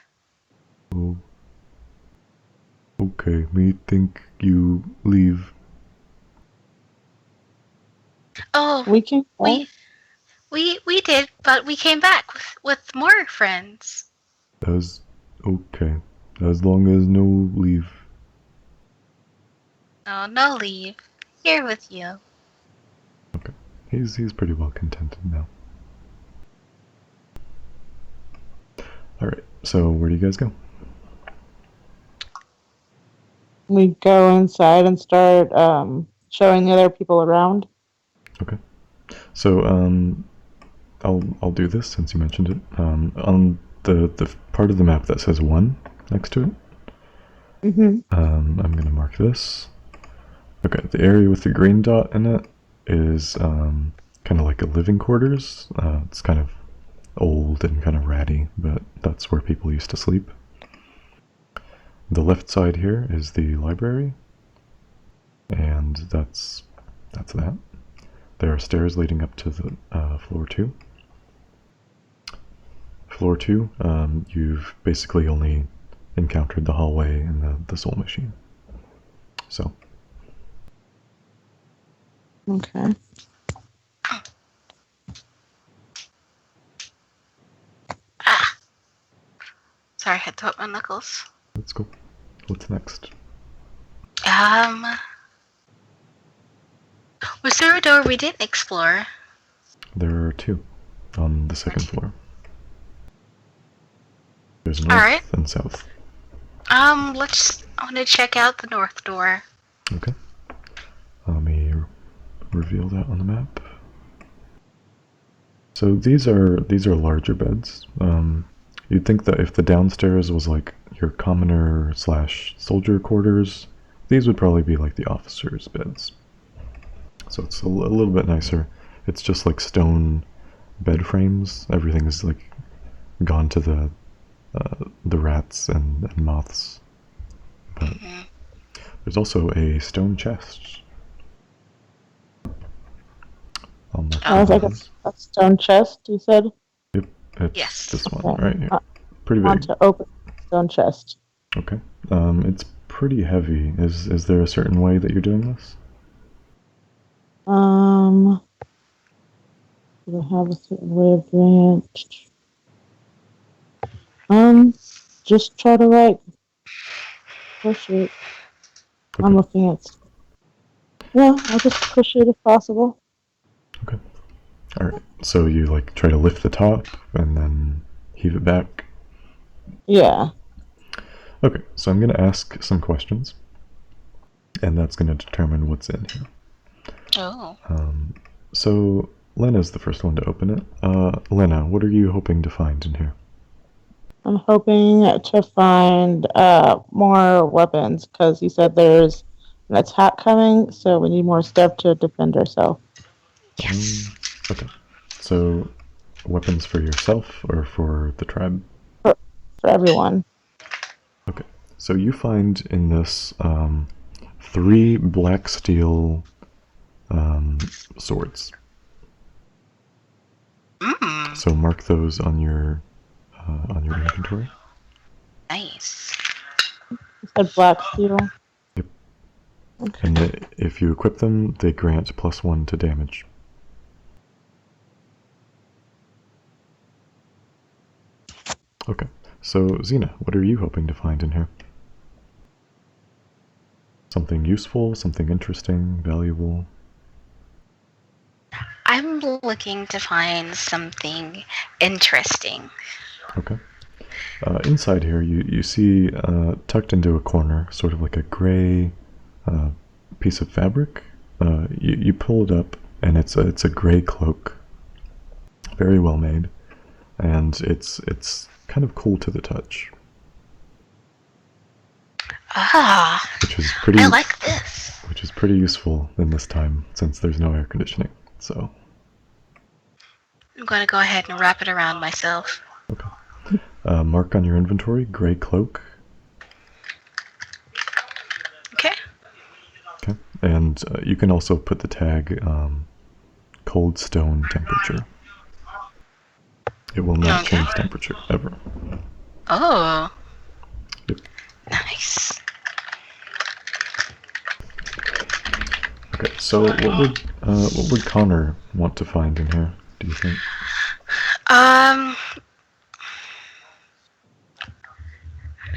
Oh. Okay, me think you leave. Oh, We can go. we did, but we came back with more friends. As okay. As long as no leave. Oh, no leave. Here with you. Okay. He's pretty well contented now. Alright, so where do you guys go? We go inside and start showing the other people around. Okay. So I'll do this since you mentioned it. On the part of the map that says 1 next to it, Mm-hmm. I'm going to mark this. Okay, the area with the green dot in it is kind of like a living quarters. It's kind of old and kind of ratty, but that's where people used to sleep. The left side here is the library, and that's that. There are stairs leading up to the floor 2. Floor 2, you've basically only encountered the hallway and the soul machine. So, Okay. Ah, sorry, I had to hit my knuckles. let's go. What's next? Was there a door we didn't explore? There are 2 on the second floor. There's north Alright. and south. I want to check out the north door. Okay. Let me reveal that on the map. So these are larger beds. You'd think that if the downstairs was like your commoner / soldier quarters, these would probably be like the officers' beds. So it's a little bit nicer. It's just like stone bed frames. Everything is like gone to the rats and moths. But there's also a stone chest. Sounds like a stone chest, you said? Yep, it's Yes. this one Okay. right here. Pretty I want big. to open the stone chest. Okay. It's pretty heavy. Is there a certain way that you're doing this? Do I have a certain way of doing it? Just try to like push it. Okay. I'm looking at. Yeah, I'll just push it if possible. Okay. All right. So you like try to lift the top and then heave it back. Yeah. Okay. So I'm gonna ask some questions, and that's gonna determine what's in here. Oh. So Lena's the first one to open it. Lena, what are you hoping to find in here? I'm hoping to find more weapons because you said there's an attack coming, so we need more stuff to defend ourselves. Yes. Okay. So weapons for yourself or for the tribe? For everyone. Okay. So you find in this 3 black steel swords. So mark those on your inventory. Nice. You said black steel. Yep. Okay. And if you equip them, they grant +1 to damage. Okay. So Xena, what are you hoping to find in here? Something useful, something interesting, valuable? I'm looking to find something interesting. Okay. Inside here, you see tucked into a corner, sort of like a gray piece of fabric. You pull it up, and it's a gray cloak, very well made, and it's kind of cool to the touch. Ah, which is pretty. I like this. Which is pretty useful in this time since there's no air conditioning. So. I'm going to go ahead and wrap it around myself. Okay. Mark on your inventory, gray cloak. Okay. Okay. And you can also put the tag cold stone temperature. It will not change temperature ever. Oh. Yep. Nice. Okay. So what would Connor want to find in here? Do you think?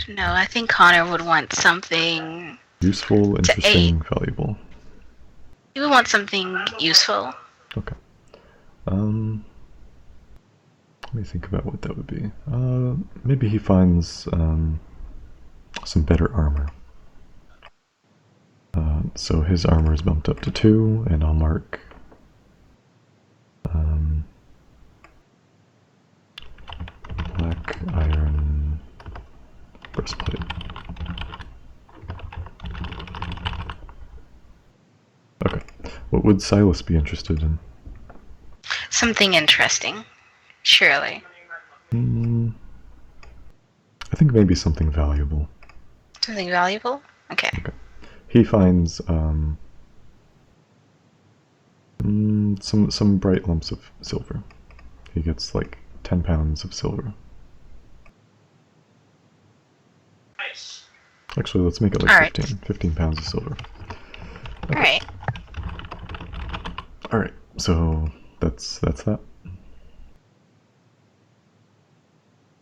No, I think Connor would want something Useful, interesting, valuable. He would want something useful. Okay. Let me think about what that would be. Maybe he finds some better armor. So his armor is bumped up to 2, and I'll mark black iron breastplate. What would Silas be interested in? Something interesting, surely. I think maybe something valuable. Something valuable? Okay. He finds some bright lumps of silver. He gets like 10 pounds of silver. Actually, let's make it like Alright. 15. 15 pounds of silver. Okay. Alright. Alright, so that's that.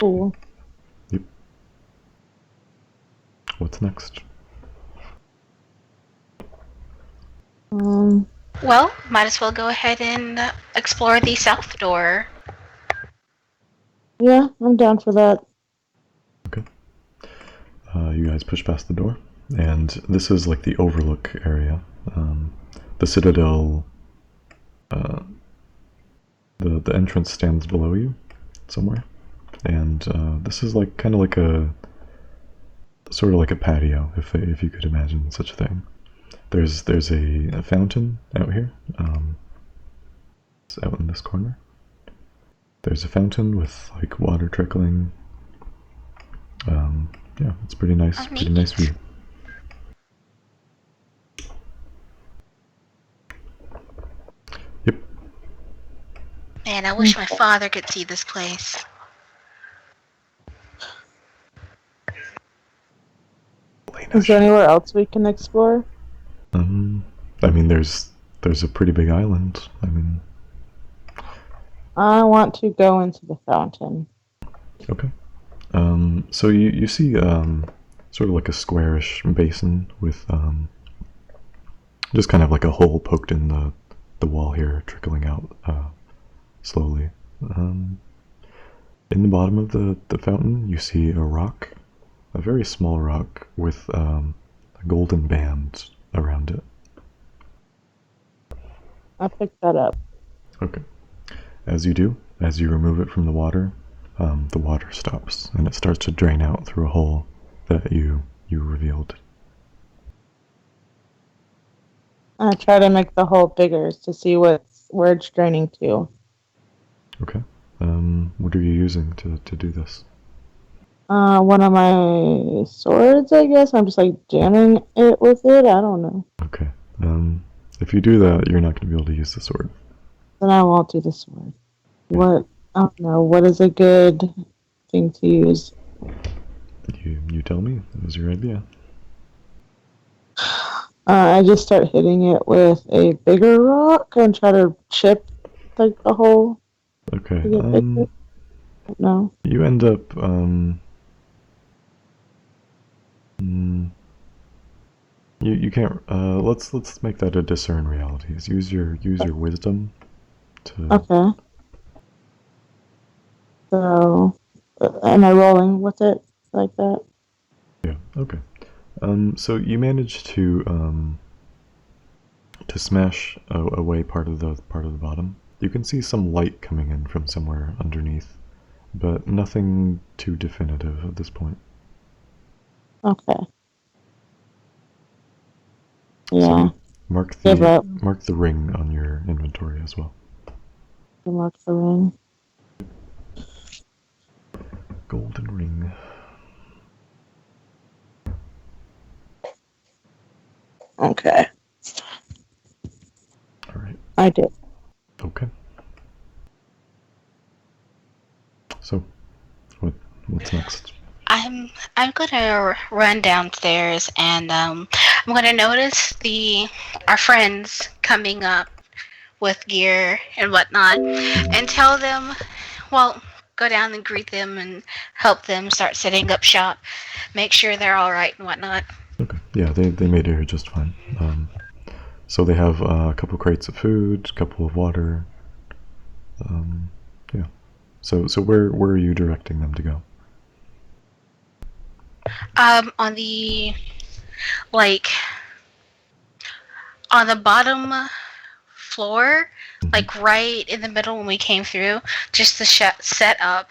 Cool. Yep. What's next? Well, might as well go ahead and explore the south door. Yeah, I'm down for that. Okay. You guys push past the door, and this is like the overlook area. The citadel, the entrance stands below you, somewhere, and this is like kind of like a sort of like a patio, if you could imagine such a thing. There's a fountain out here. It's out in this corner. There's a fountain with like water trickling. Yeah, it's pretty nice. Oh, Pretty neat. nice view. Yep. Man, I wish my father could see this place. Is there anywhere else we can explore? I mean, there's a pretty big island. I mean, I want to go into the fountain. okay. So you see sort of like a squarish basin with just kind of like a hole poked in the wall here, trickling out slowly. In the bottom of the fountain, you see a rock, a very small rock with a golden band around it. I picked that up. Okay. As you do, as you remove it from the water stops and it starts to drain out through a hole that you revealed. I try to make the hole bigger to see where it's draining to. Okay. What are you using to do this? One of my swords, I guess. I'm just like jamming it with it. I don't know. Okay. If you do that, you're not going to be able to use the sword. Then I won't do the sword. What? I don't know. What is a good thing to use? You tell me. That was your idea. I just start hitting it with a bigger rock and try to chip like the hole. Okay. To get bigger. No. You end up you can't let's make that a discern realities. Use your wisdom to Okay. So, am I rolling with it like that? Yeah, okay. So you managed to smash away part of the bottom. You can see some light coming in from somewhere underneath, but nothing too definitive at this point. Okay. Yeah. So mark Give up. the ring on your inventory as well. Mark the ring. Golden ring. Okay. All right. I did. Okay. So, what's next? I'm gonna run downstairs and I'm gonna notice our friends coming up with gear and whatnot, and tell them, well, go down and greet them and help them start setting up shop, make sure they're all right and whatnot. Okay. Yeah, they made it here just fine. So they have a couple crates of food, a couple of water. Yeah. So where are you directing them to go? On the on the bottom floor, like right in the middle when we came through, just to set up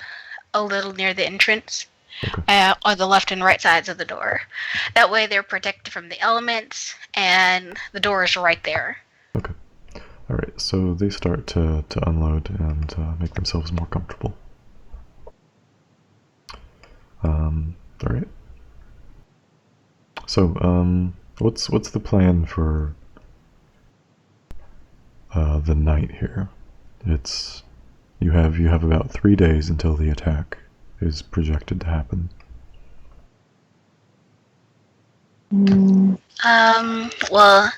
a little near the entrance. Okay. On the left and right sides of the door. That way they're protected from the elements, and the door is right there. Okay. Alright, so they start to unload and make themselves more comfortable. Alright. So, what's the plan for the night here? You have about 3 days until the attack is projected to happen. Well,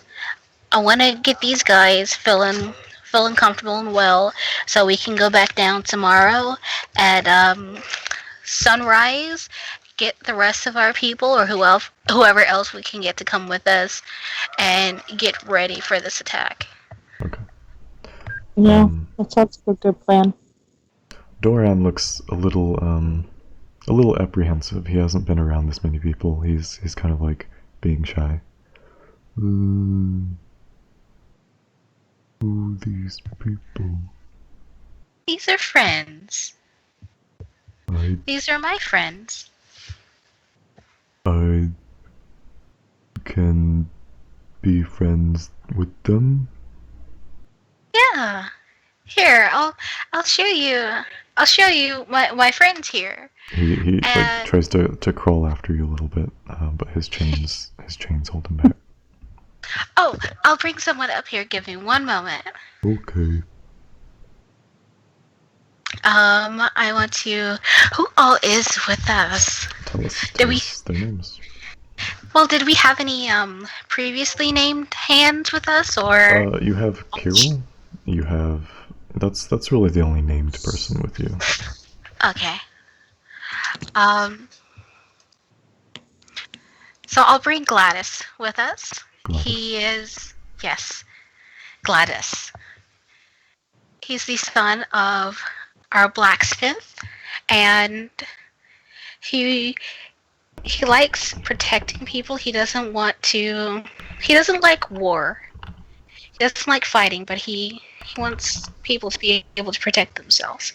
I want to get these guys feeling comfortable and well, so we can go back down tomorrow at sunrise. Get the rest of our people, or whoever else we can get to come with us, and get ready for this attack. Okay. Yeah, that sounds like a good plan. Doran looks a little apprehensive. He hasn't been around this many people. He's kind of like being shy. Who these people? These are friends. These are my friends. I can be friends with them? Yeah. Here, I'll show you. I'll show you my friends here. He like tries to crawl after you a little bit, but his chains hold him back. Oh, I'll bring someone up here. Give me one moment. Okay. I want to. Who all is with us? Tell us their names. Well, did we have any previously named hands with us, or? You have Kirill. You have that's really the only named person with you. Okay. So I'll bring Gladys with us. Gladys. He is, yes, Gladys. He's the son of our blacksmith, and he likes protecting people. He doesn't like war. He doesn't like fighting, but he wants people to be able to protect themselves.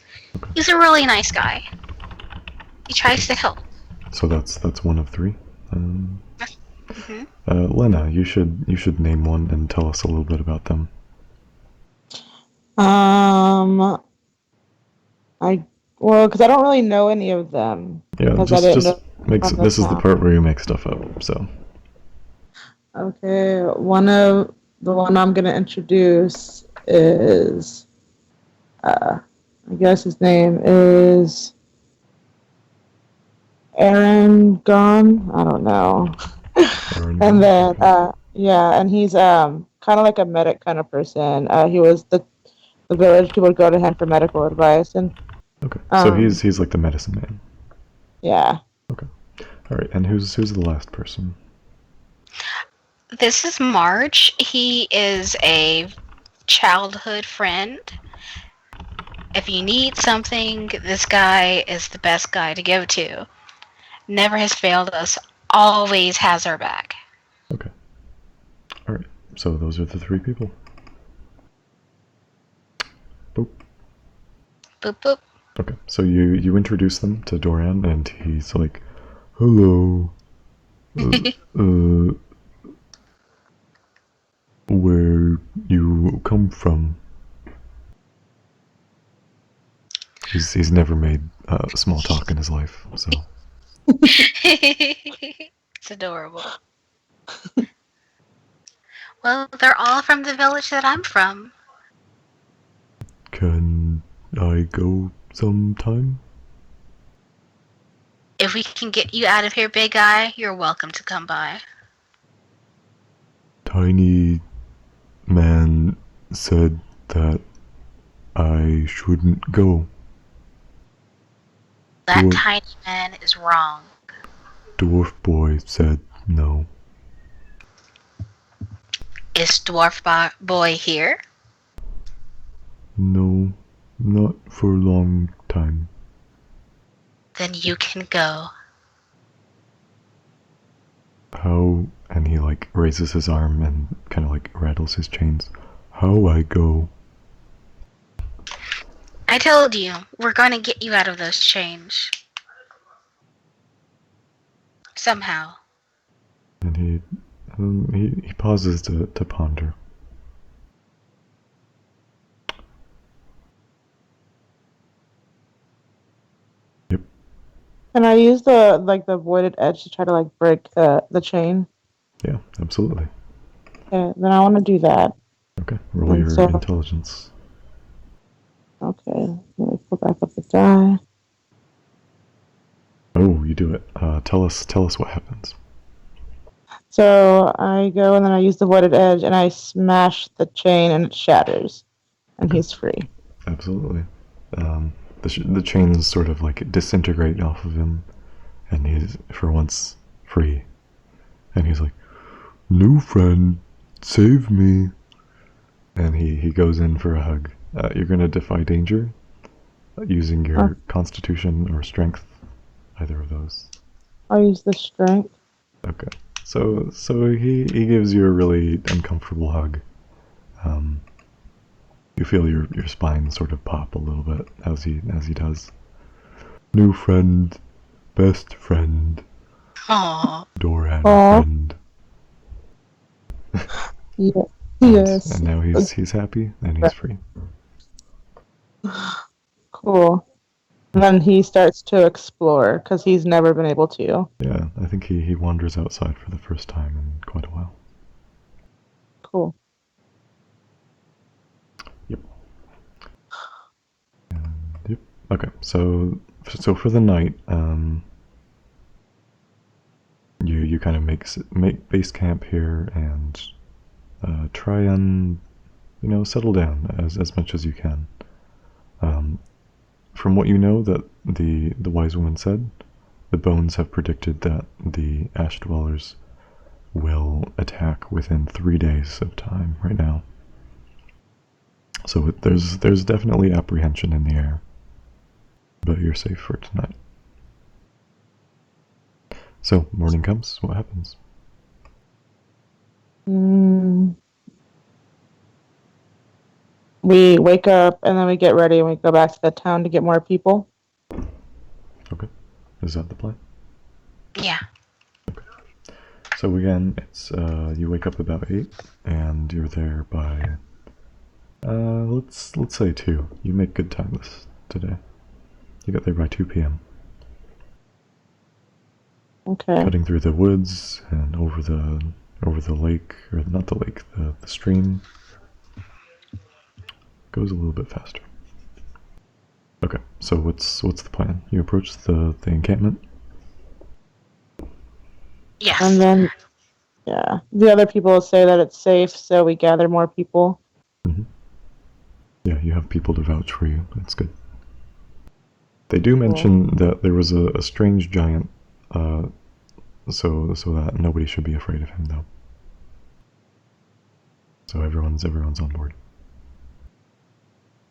He's a really nice guy. He tries to help. So that's one of 3. Mm-hmm. Lena, you should name one and tell us a little bit about them. Because I don't really know any of them. Yeah, just makes this is the part where you make stuff up. So. Okay, the one I'm gonna introduce is, I guess his name is Aaron Gunn. I don't know. And then, yeah, and he's kind of like a medic kind of person. He was the village people would go to him for medical advice, and okay, so he's like the medicine man. Yeah. Okay, all right, and who's the last person? This is Marge. He is a childhood friend. If you need something, this guy is the best guy to go to. Never has failed us. Always has our back. Okay. All right. So those are the 3 people. Boop. Boop boop. Okay. So you introduce them to Doran, and he's like, "Hello. Where you come from?" He's never made small talk in his life, so. It's adorable. Well, they're all from the village that I'm from. Can I go sometime? If we can get you out of here, big guy, you're welcome to come by. Tiny man said that I shouldn't go. That tiny man is wrong. Dwarf boy said no. Is Dwarf Boy here? No, not for a long time. Then you can go. How? And he like raises his arm and kind of like rattles his chains. How I go? I told you, we're gonna get you out of those chains. Somehow. And he pauses to ponder. Can I use the voided edge to try to like break the chain? Yeah, absolutely. Okay, then I want to do that. Okay, roll And your so, intelligence. okay, let me pull back up the die. Oh, you do it. Tell us what happens. So I go and then I use the voided edge and I smash the chain and it shatters, and Okay. he's free. Absolutely. The chains sort of like disintegrate off of him, and he's for once free. And he's like, "New friend, save me!" And he goes in for a hug. You're gonna defy danger using Uh, your Constitution or Strength, either of those. I'll use the strength. Okay. So he gives you a really uncomfortable hug. Um, you feel your spine sort of pop a little bit as he does. New friend, best friend, Aw. Doran Oh, friend. yeah, And yes. now he's happy and he's free. Cool. And then he starts to explore because he's never been able to. Yeah, I think he wanders outside for the first time in quite a while. Cool. Yep. Yep. Okay, so for the night, you kind of make base camp here and try and settle down as much as you can. From what you know that the wise woman said, the bones have predicted that the ash dwellers will attack within 3 days of time right now. So there's definitely apprehension in the air, but you're safe for tonight. So morning comes. What happens? Mm, we wake up and then we get ready and we go back to the town to get more people. Okay, is that the plan? Yeah. So again, it's you wake up about 8, and you're there by let's say 2. You make good time today. You got there by 2 p.m. Okay. Cutting through the woods and over the lake, or not the lake, the stream. Goes a little bit faster. Okay, so what's the plan? You approach the encampment. Yes. And then, yeah, the other people say that it's safe, so we gather more people. Mm-hmm. Yeah, you have people to vouch for you. That's good. They do mention that there was a strange giant, so that nobody should be afraid of him, though. So everyone's on board.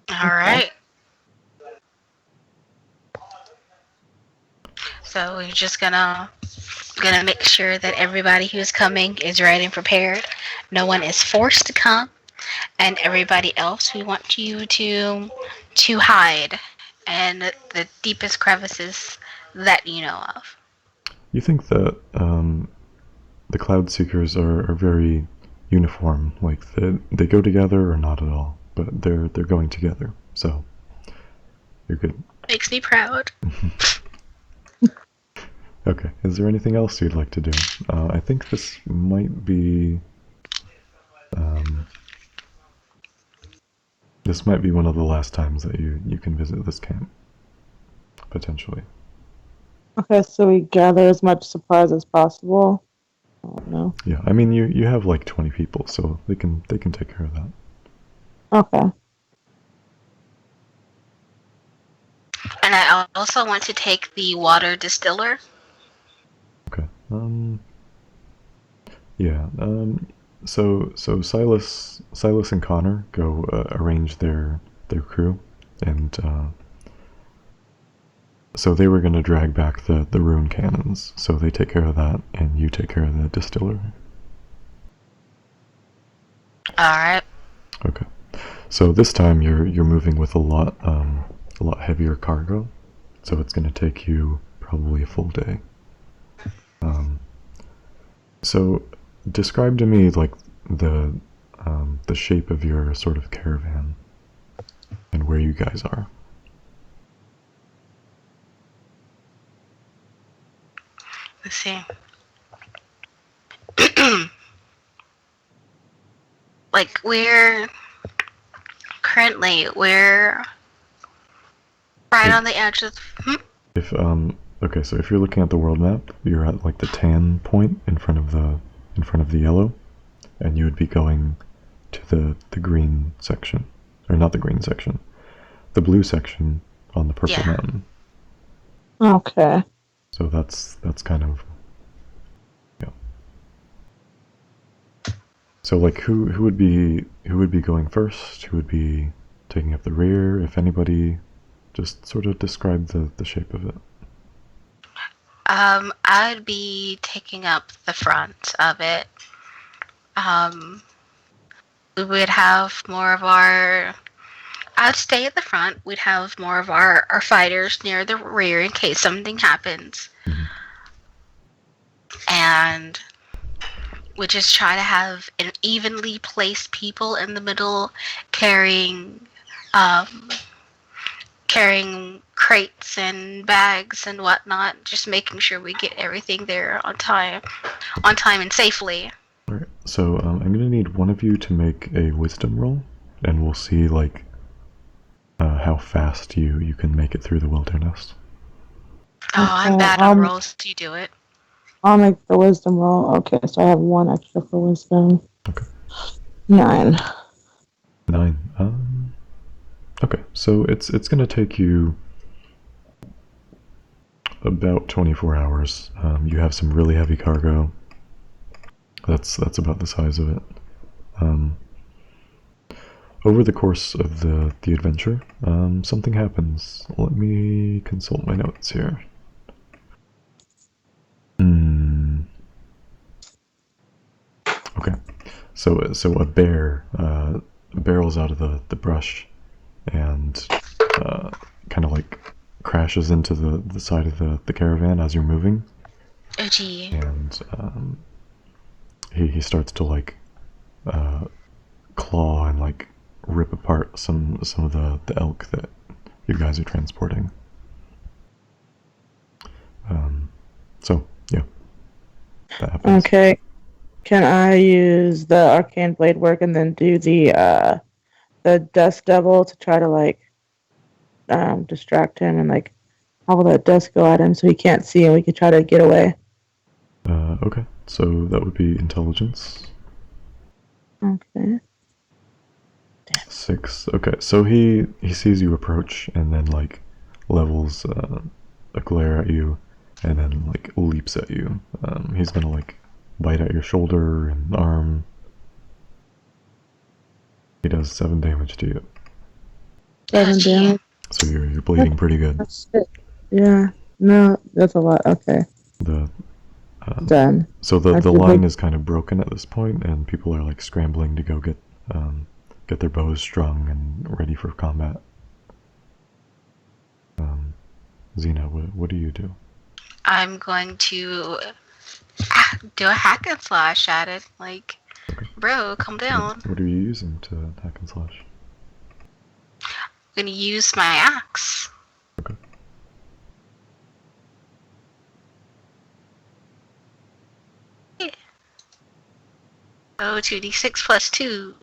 All right. So we're just gonna make sure that everybody who's coming is ready and prepared. No one is forced to come, and everybody else we want you to hide in the deepest crevices that you know of. You think that the Cloud Seekers are very uniform, like they go together or not at all, but they're going together, so you're good. Makes me proud. Okay, is there anything else you'd like to do? I think this might be one of the last times that you can visit this camp, potentially. Okay, so we gather as much supplies as possible. Oh no. Yeah, I mean you have like 20 people, so they can take care of that. Okay. And I also want to take the water distiller. Okay. Yeah. So Silas and Connor go arrange their crew, and so they were gonna drag back the rune cannons. So they take care of that, and you take care of the distiller. All right. Okay. So this time you're moving with a lot heavier cargo, so it's gonna take you probably a full day. So describe to me like the shape of your sort of caravan and where you guys are. Let's see. Like we're right on the edge of. If okay, so if you're looking at the world map, you're at like the tan point in front of the yellow, and you would be going to the green section, or not the green section, the blue section on the purple Yeah. mountain. Okay. So that's kind of, yeah. So like who would be going first? Who would be taking up the rear? If anybody, just sort of describe the shape of it. I'd be taking up the front of it. We would have more of our. I'd stay at the front. We'd have more of our fighters near the rear in case something happens. Mhm. And we just try to have an evenly placed people in the middle um, carrying crates and bags and whatnot, just making sure we get everything there on time and safely. All right. So I'm gonna need one of you to make a wisdom roll, and we'll see like how fast you can make it through the wilderness. Oh, I'm Okay, bad on rolls. Do you do it? I'll make the wisdom roll. Okay, so I have 1 extra for wisdom. Okay. 9. 9. Okay, so it's gonna take you about 24 hours. You have some really heavy cargo. That's about the size of it. Over the course of the adventure, something happens. Let me consult my notes here. Okay, so a bear barrels out of the brush and kind of like crashes into the side of the caravan as you're moving. Oh, gee. And he starts to like claw and like rip apart some of the elk that you guys are transporting. So yeah, that happens. Okay. Can I use the arcane blade work and then do the dust devil to try to like distract him and like how will that dust go at him so he can't see and we can try to get away? Okay, so that would be intelligence. Okay. 6. Okay, so he sees you approach and then like levels a glare at you and then like leaps at you. He's gonna like bite at your shoulder and arm. He does 7 damage to you. 7 gee. damage. So you're bleeding pretty good. That's it. Yeah. No, that's a lot. Okay. The Done. So the That's line big- is kind of broken at this point, and people are like scrambling to go get their bows strung and ready for combat. Xena, what do you do? I'm going to do a hack and slash at it. Like, Okay. bro, calm down. What are you using to hack and slash? I'm going to use my axe. Okay. Oh, 2d6 plus 2.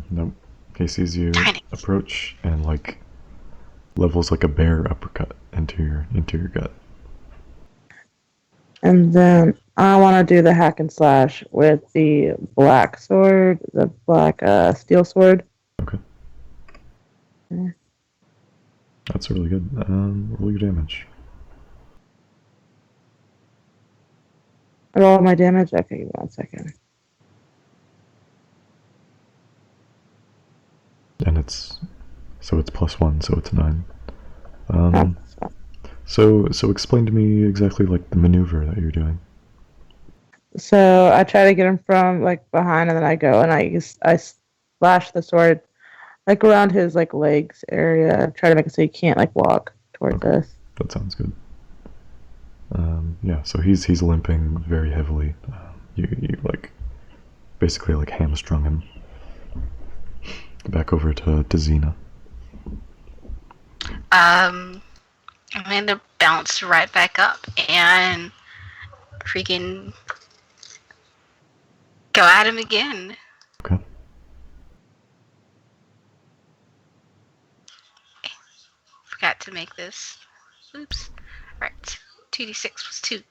Nope. He sees you Darn it. approach and like levels like a bear uppercut into your gut. And then I want to do the hack and slash with the black sword, the black steel sword. Okay. Yeah. That's really good. Roll your damage. Roll my damage. Okay, give me 1 second. And it's +1, so it's 9. Oh, So explain to me exactly like the maneuver that you're doing. so I try to get him from like behind, and then I go and I slash the sword like around his like legs area. Try to make it so he can't like walk towards Okay. us. That sounds good. Yeah, so he's limping very heavily. You like basically like hamstrung him. Back over to Xena. I'm gonna bounce right back up and freaking go at him again. Okay. Forgot to make this. Oops. Alright. 2d6 plus 2.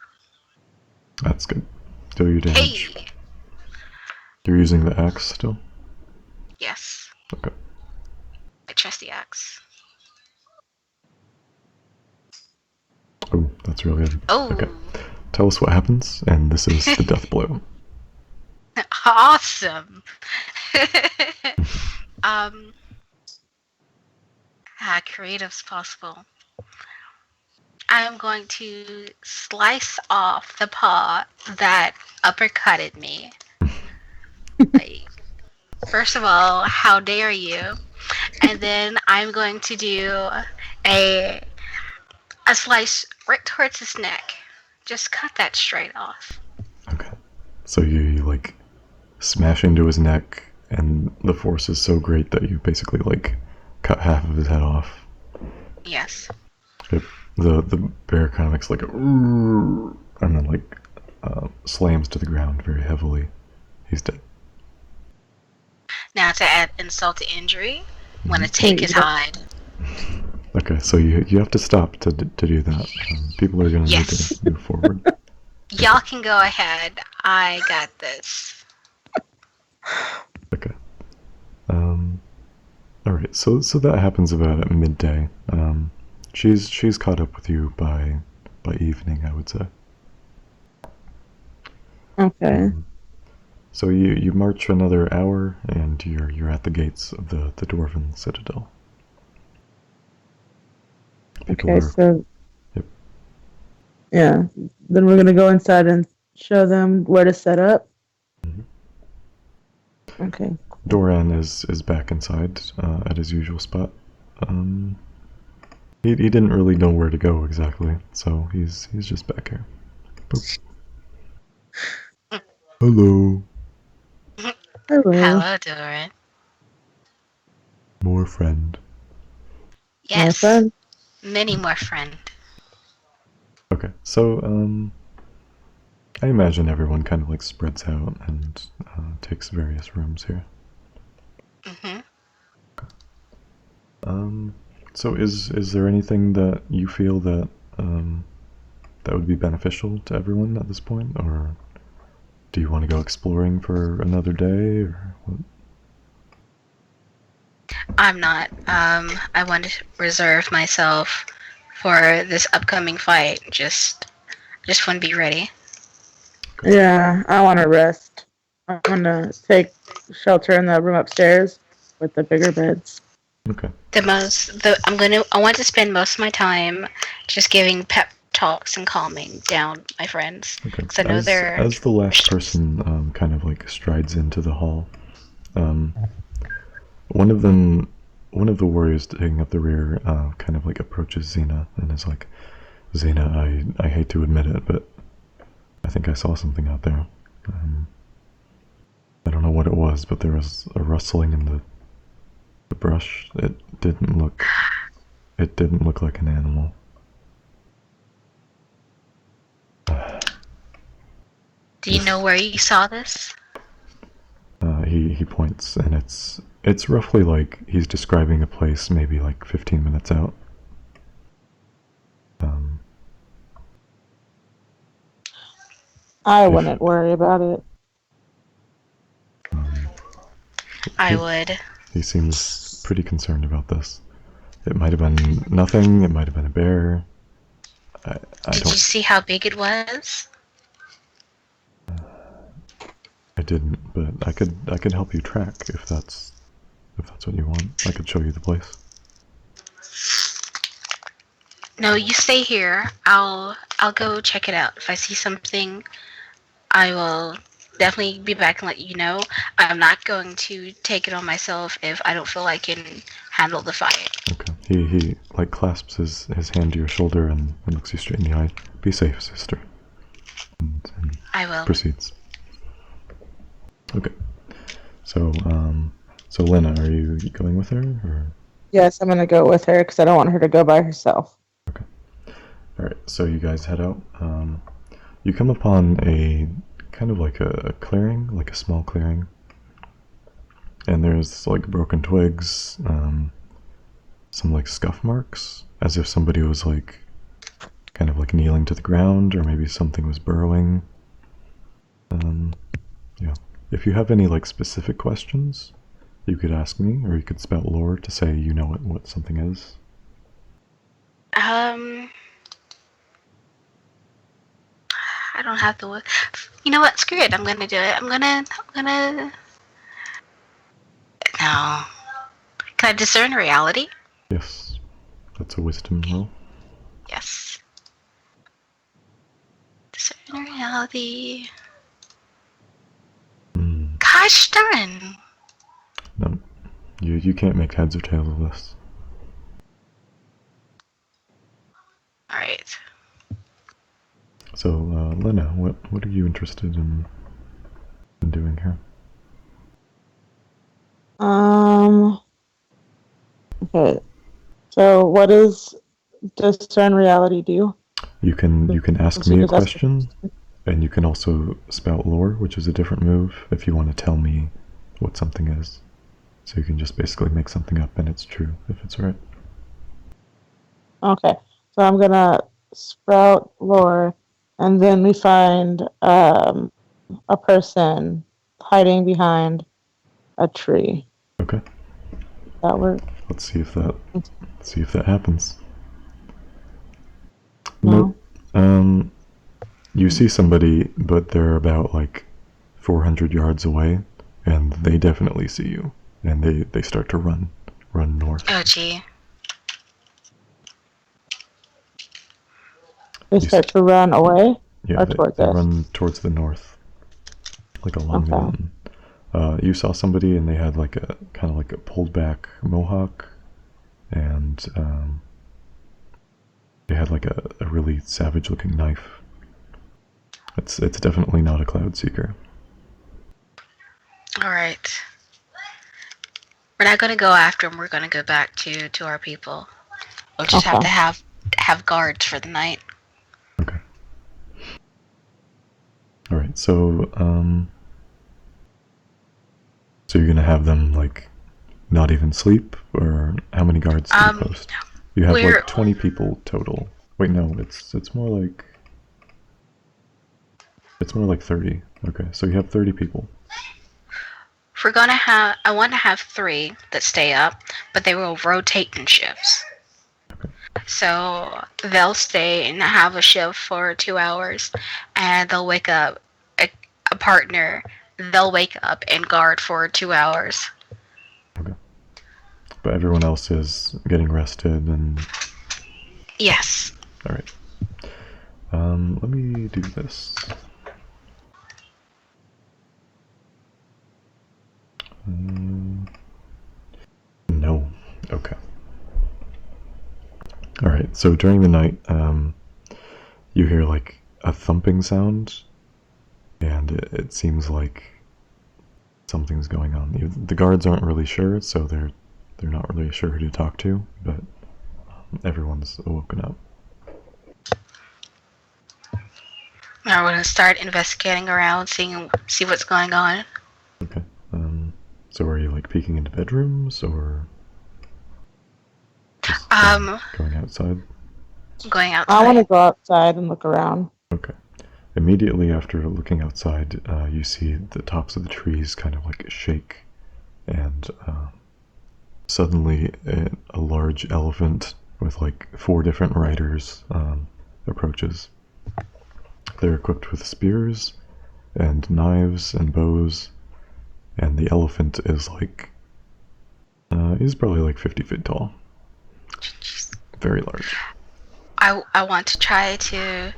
That's good. Do your damage. Hey! You're using the axe still? Yes. Okay. I trust the axe. Oh, that's really good. Oh! Okay. Tell us what happens, and this is the death blow. Awesome! Creative's possible. I'm going to slice off the paw that uppercutted me. Like, first of all, how dare you? And then I'm going to do a slice right towards his neck. Just cut that straight off. Okay. So you like smash into his neck, and the force is so great that you basically like cut half of his head off. Yes. The bear kind of makes like a and then like slams to the ground very heavily. He's dead. Now to add insult to injury, I'm gonna take his hide. Okay, so you have to stop to do that. People are gonna need to move forward. Y'all can go ahead. I got this. Okay. All right. So that happens about at midday. She's caught up with you by evening, I would say. Okay. So you march another hour, and you're at the gates of the Dwarven Citadel. Okay, so Yep. yeah, then we're gonna go inside and show them where to set up. Mm-hmm. Okay. Doran is back inside at his usual spot. He didn't really know where to go exactly, so he's just back here. Boop. Hello. Hello. Hello, Doran. More friend. My Yes. friend. Many more friend. Okay, so I imagine everyone kind of like spreads out and takes various rooms here. Mm-hmm. So is there anything that you feel that that would be beneficial to everyone at this point, or do you want to go exploring for another day, or what? I'm not. I want to reserve myself for this upcoming fight. Just want to be ready. Yeah, I want to rest. I want to take shelter in the room upstairs with the bigger beds. Okay. I want to spend most of my time just giving pep talks and calming down my friends. Okay. Because I know they're As the last person kind of like strides into the hall, one of the warriors taking up the rear kind of like approaches Xena and is like, Xena, I hate to admit it, but I think I saw something out there. I don't know what it was, but there was a rustling in the brush. It didn't look like an animal. Do you know where you saw this? He points, and it's roughly like he's describing a place maybe like 15 minutes out. I wouldn't worry about it. I would. He seems pretty concerned about this. It might have been nothing. It might have been a bear. Did you see how big it was? I didn't, but I could help you track if that's what you want. I could show you the place. No, you stay here. I'll go check it out. If I see something, I will definitely be back and let you know. I'm not going to take it on myself if I don't feel I can handle the fight. Okay. He like clasps his hand to your shoulder and looks you straight in the eye. Be safe, sister. And I will. Proceeds. Okay. So Lena, are you going with her, or? Yes, I'm gonna go with her because I don't want her to go by herself. Okay. Alright, so you guys head out. You come upon a kind of like a clearing, like a small clearing. And there's like broken twigs, some like scuff marks, as if somebody was like kind of like kneeling to the ground, or maybe something was burrowing. Yeah. If you have any like specific questions, you could ask me, or you could spout lore to say you know what something is. I don't have to. You know what? Screw it. I'm gonna do it. I'm gonna. No. Can I discern reality? Yes. That's a wisdom roll. Yes. Discern reality. Gosh darn. No. You can't make heads or tails of this. Alright. So, Lena, what are you interested in doing here? Okay. So what does discern reality do? You can ask So you me a just ask- question, and you can also spout lore, which is a different move if you want to tell me what something is. So you can just basically make something up and it's true if it's right. Okay. So I'm gonna sprout lore, and then we find a person hiding behind a tree. Okay. That work? Let's see if that happens. No. Nope. You see somebody, but they're about like 400 yards away, and they definitely see you, and they start to run north. Oh gee. They You start to run away Yeah, or towards they us. run towards the north, like along the Okay. mountain. You saw somebody, and they had like a kind of like a pulled back mohawk, and they had like a really savage looking knife. It's definitely not a cloud seeker. Alright. We're not gonna go after them. We're gonna go back to our people. We'll just have Okay. to have guards for the night. Okay. All right. So so you're gonna have them like not even sleep, or how many guards do you post? You have like 20 people total. Wait, no, it's more like 30. Okay, so you have 30 people. We're gonna have. I want to have 3 that stay up, but they will rotate in shifts. Okay. So they'll stay and have a shift for 2 hours, and they'll wake up a partner. They'll wake up and guard for 2 hours. Okay. But everyone else is getting rested and. Yes. All right. Let me do this. No. Okay. All right. So during the night, you hear like a thumping sound, and it seems like something's going on. The guards aren't really sure, so they're not really sure who to talk to, but everyone's woken up. Now we're gonna start investigating around, see what's going on. Okay. So are you like peeking into bedrooms, or just going outside? Going outside. I want to go outside and look around. Okay. Immediately after looking outside, you see the tops of the trees kind of like shake, and suddenly a large elephant with like 4 different riders approaches. They're equipped with spears and knives and bows, and the elephant is like he's probably like 50 feet tall. Very large. I want to try to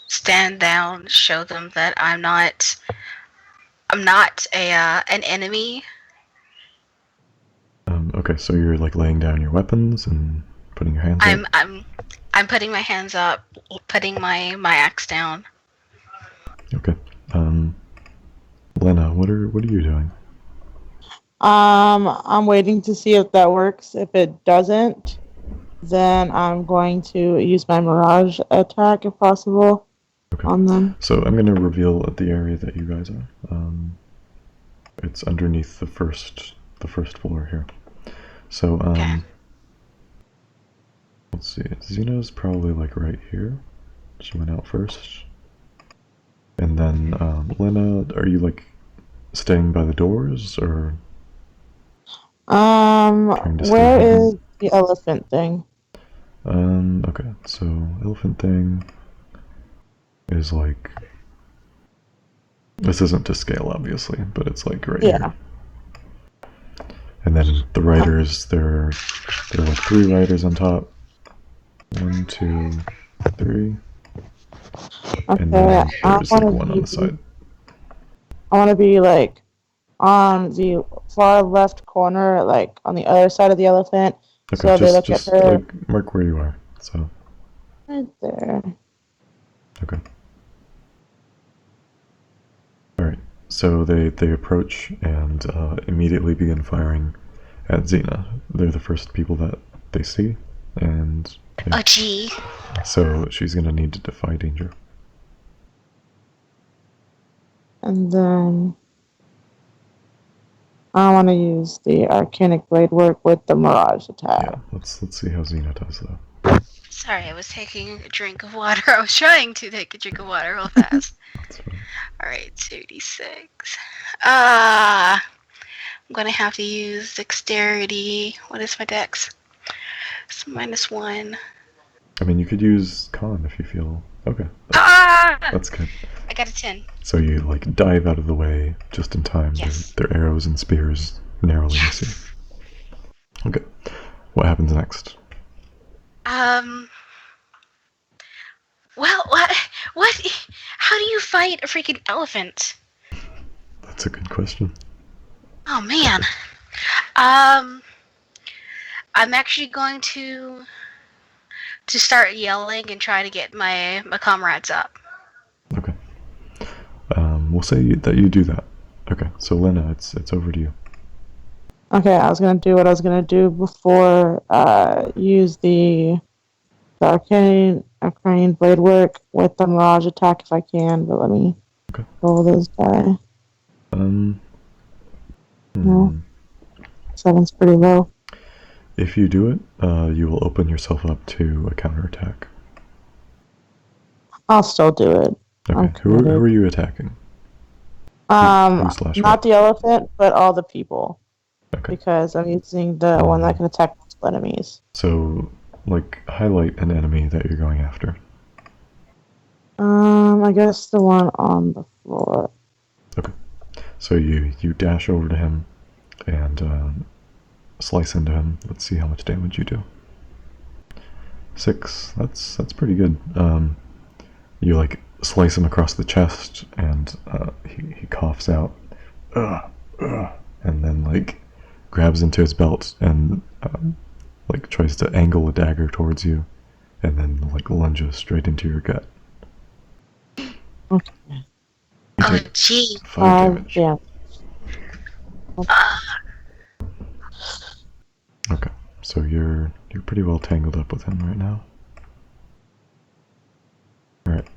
stand down, show them that I'm not an enemy. Okay, so you're like laying down your weapons and putting your hands up. I'm putting my hands up, putting my axe down. Okay. Lena, what are you doing? I'm waiting to see if that works. If it doesn't, then I'm going to use my Mirage attack if possible on them. So I'm going to reveal the area that you guys are. It's underneath the first floor here. So let's see. Xena's probably like right here. She went out first. And then Lena, are you like staying by the doors or trying to stay Where hidden? is the elephant thing? Okay, so elephant thing is like, this isn't to scale obviously, but it's like right here. And then the riders, there are like 3 riders on top. 1, 2, 3. Okay, And then there's like 1 on the side. I want to be like on the far left corner, like on the other side of the elephant. Okay, so they look at her. Like mark where you are. So Right there. okay. All right. So they approach and immediately begin firing at Xena. They're the first people that they see, and yeah. Oh, gee. So she's gonna need to defy danger. And then I want to use the Arcanic Blade work with the Mirage attack. Yeah, let's see how Xena does though. Sorry, I was taking a drink of water. I was trying to take a drink of water real fast. Alright, 2d6. I'm gonna have to use dexterity. What is my dex? It's -1. I mean, you could use con if you feel okay. That's good. I got a 10. So you like dive out of the way just in time. Yes. Their arrows and spears narrowly miss you. Okay. What happens next? Well, what? How do you fight a freaking elephant? That's a good question. Oh man. I'm actually going to start yelling and try to get my comrades up. Okay. We'll say that you do that. Okay. So Lena, it's over to you. Okay, I was gonna do what I was gonna do before. Use the arcane blade work with the Mirage attack if I can. But let me roll this guy. No, 7's pretty low. If you do it, you will open yourself up to a counterattack. I'll still do it. Okay. Who are you attacking? Not the elephant, but all the people. Okay. Because I'm using the one that can attack multiple enemies. So, like, highlight an enemy that you're going after. I guess the one on the floor. Okay. So you dash over to him and slice into him. Let's see how much damage you do. 6. That's pretty good. You like slice him across the chest, and he coughs out, and then like grabs into his belt and like tries to angle a dagger towards you, and then like lunges straight into your gut. Okay. Oh, gee. 5 damage. Yeah. Okay, so you're pretty well tangled up with him right now. All right,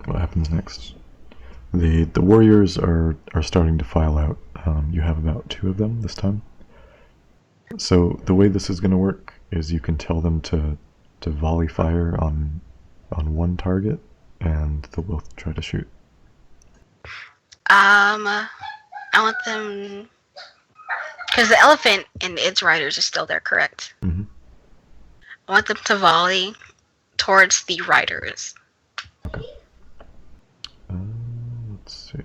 what happens next? The warriors are starting to file out. You have about 2 of them this time. So the way this is going to work is you can tell them to volley fire on one target, and they'll both try to shoot. I want them, because the elephant and its riders are still there, correct? Mm-hmm. I want them to volley towards the riders. Okay. Let's see.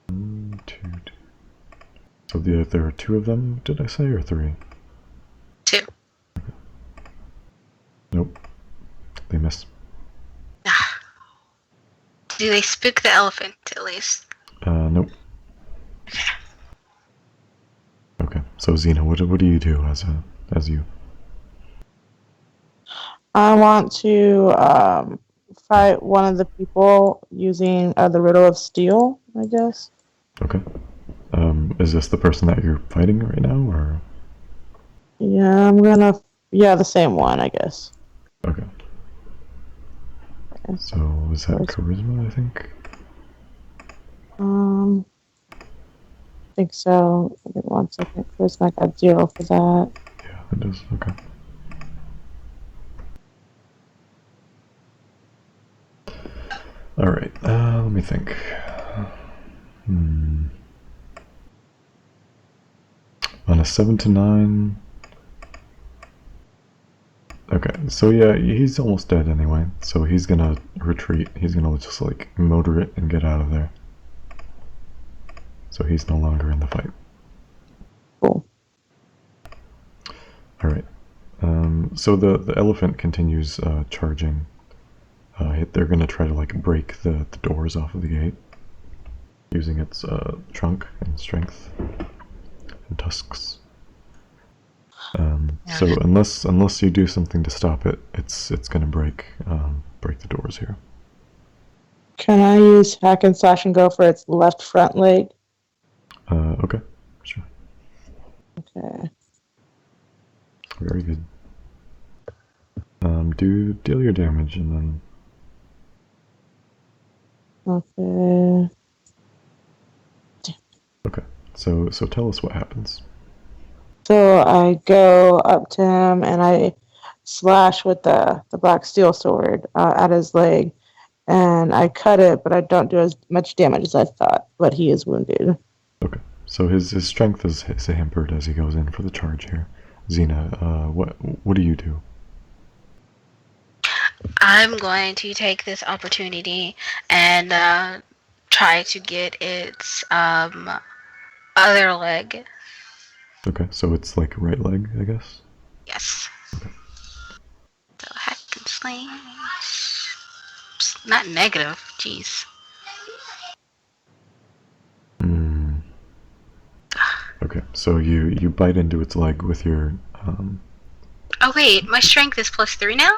1, 2, 2. So there are 2 of them, did I say, or 3? 2. Okay. Nope. They miss. Do they spook the elephant, at least? Nope. Okay, so Xena, what do you do as you? I want to fight one of the people using the Riddle of Steel, I guess. Okay. Is this the person that you're fighting right now, or? Yeah, I'm gonna. Yeah, the same one, I guess. Okay. So is that charisma, I think? I think so. Give me 1 second. Charisma, I got 0 for that. Yeah, it does. Okay. All right. Let me think. On a 7 to 9. Okay, so yeah, he's almost dead anyway. So he's gonna retreat. He's gonna just like motor it and get out of there. So he's no longer in the fight. Cool. All right. So the elephant continues charging. They're gonna try to like break the doors off of the gate using its trunk and strength and tusks. So unless you do something to stop it, it's gonna break the doors here. Can I use hack and slash and go for its left front leg? Okay, sure. Okay. Very good. Deal your damage and then. Okay. Okay. So tell us what happens. So I go up to him and I slash with the black steel sword at his leg, and I cut it, but I don't do as much damage as I thought. But he is wounded. Okay. So his strength is hampered as he goes in for the charge here. Xena, what do you do? I'm going to take this opportunity and try to get its other leg. Okay, so it's like right leg, I guess? Yes. Okay. So hack and slash. Not negative. Jeez. Okay, so you bite into its leg with your. Oh wait, my strength is +3 now?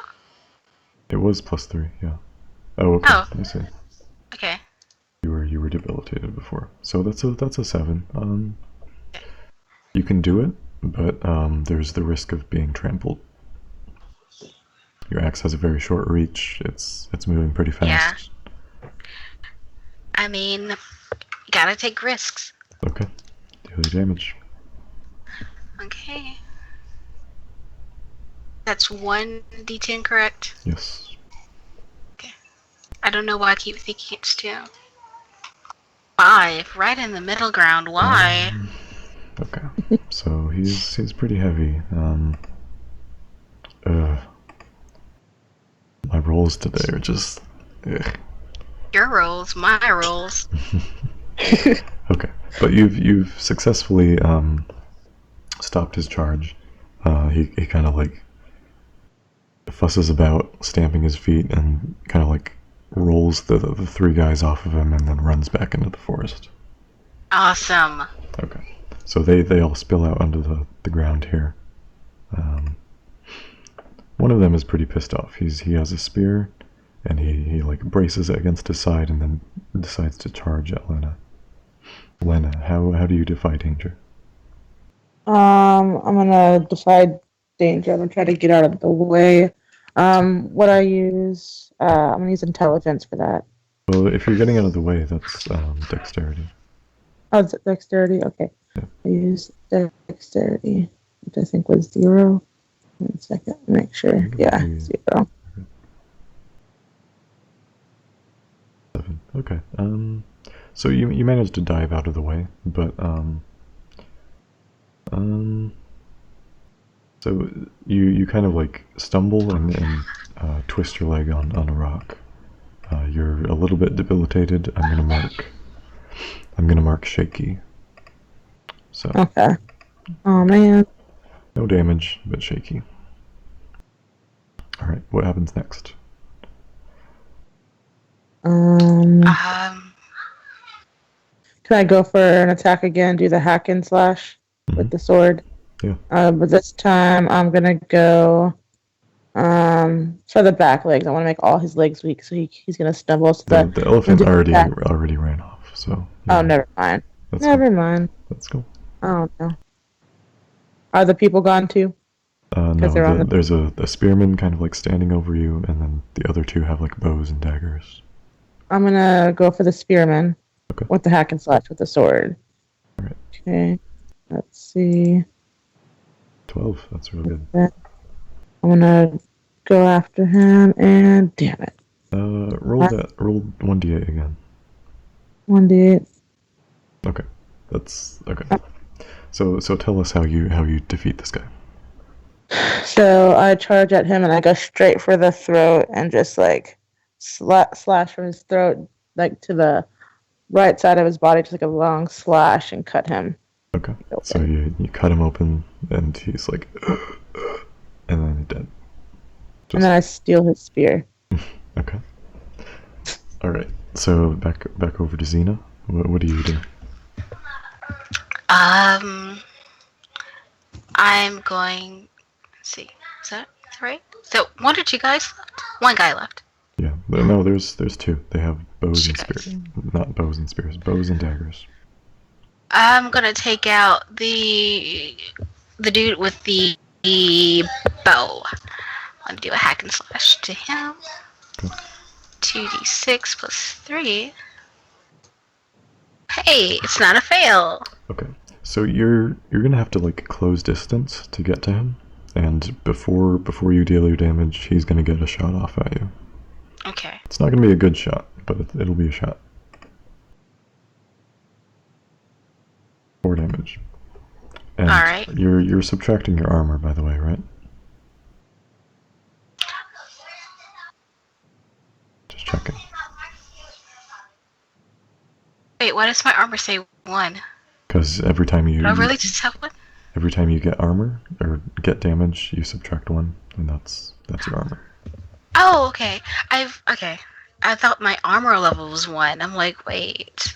It was +3, yeah. Oh, okay. Oh. I see. Okay. You were debilitated before, so that's a 7. You can do it, but there's the risk of being trampled. Your axe has a very short reach. It's moving pretty fast. Yeah. I mean, gotta take risks. Okay. Deal your damage. Okay. That's 1d10, correct? Yes. Okay. I don't know why I keep thinking it's 2. 5, right in the middle ground. Why? Okay. So he's pretty heavy. My rolls today are just. Ugh. Your rolls, my rolls. Okay, but you've successfully stopped his charge. He kind of like fusses about, stamping his feet, and kind of like rolls the 3 guys off of him, and then runs back into the forest. Awesome. Okay, so they all spill out onto the ground here. One of them is pretty pissed off. He has a spear, and he like braces it against his side, and then decides to charge at Lena. Lena, how do you defy danger? I'm gonna defy danger. I'm gonna try to get out of the way. What I use, I'm gonna use intelligence for that. Well, if you're getting out of the way, that's dexterity. Oh, it's dexterity. Okay, Yeah. I use dexterity, which I think was 0. 1 second, make sure. Yeah, 0. 7. Okay. So you managed to dive out of the way, but so you kind of like stumble and twist your leg on a rock. You're a little bit debilitated. I'm gonna mark shaky. So Okay. Oh man. no damage, but shaky. All right. What happens next? Can I go for an attack again? Do the hack and slash with the sword? Yeah. But this time I'm gonna go for the back legs. I want to make all his legs weak, so he's gonna stumble. So The elephant already ran off. So. Oh, never mind. Never mind. That's cool. I don't know. Are the people gone too? No, they're on the. there's a spearman kind of like standing over you, and then the other two have like bows and daggers. I'm gonna go for the spearman Okay. with the hack and slash with the sword. All right. Okay. Let's see. 12. That's real good. I'm gonna go after him, and damn it. Roll 1d8 again. 1d8. Okay. That's okay. So tell us how you defeat this guy. So I charge at him, and I go straight for the throat, and just like slash from his throat, like to the right side of his body, just like a long slash, and cut him. Okay. So you cut him open, and he's like, and then he's dead. And then I steal his spear. Okay. All right. So back over to Xena. What do you do? I'm going. Let's see. Is that right? So one or two guys left. One guy left. Yeah. No, there's two. They have bows and Two guys. spears. Not bows and spears. Bows and daggers. I'm gonna take out the dude with the bow. I'm gonna do a hack and slash to him. Okay. 2d6 plus 3. Hey, it's not a fail. Okay. So you're gonna have to like close distance to get to him, and before you deal your damage, he's gonna get a shot off at you. Okay. It's not gonna be a good shot, but it'll be a shot. 4 damage. And all right. You're subtracting your armor, by the way, right? Just checking. Wait, why does my armor say 1? Because every time you Do I really just have 1? every time you get armor or get damage, you subtract 1, and that's your armor. Oh, okay. Okay. I thought my armor level was 1. I'm like, wait.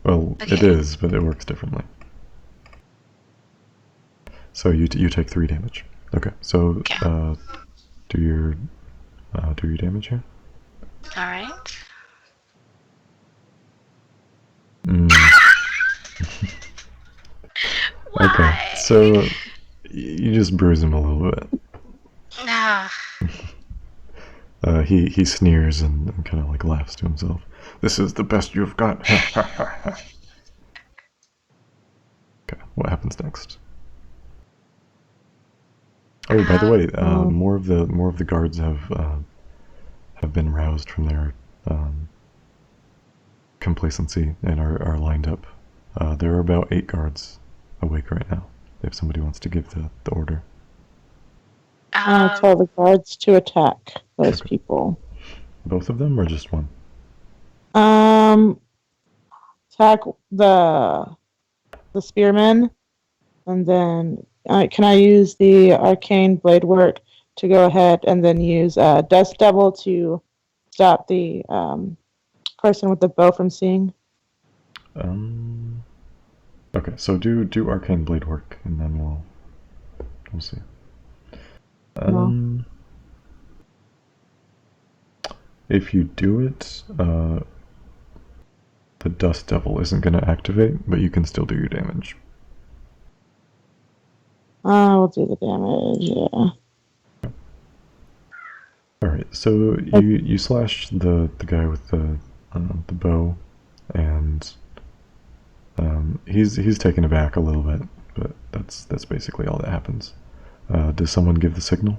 Well, Okay. it is, but it works differently. So you take 3 damage. Okay. So Okay. do your damage here. All right. Why? Okay. So you just bruise him a little bit. Ah. He sneers and kind of like laughs to himself. This is the best you've got. Okay, what happens next? Oh, by the way, more of the guards have been roused from their complacency and are lined up. There are about 8 guards awake right now. If somebody wants to give the order. I'll tell the guards to attack those people. Both of them or just one? Attack the spearmen, and then can I use the arcane blade work to go ahead and then use Dust Devil to stop the person with the bow from seeing? Okay, so do arcane blade work, and then we'll see. If you do it, the Dust Devil isn't going to activate, but you can still do your damage. We'll do the damage, yeah. Alright, so you slash the guy with the bow, and he's taken aback a little bit, but that's basically all that happens. Does someone give the signal?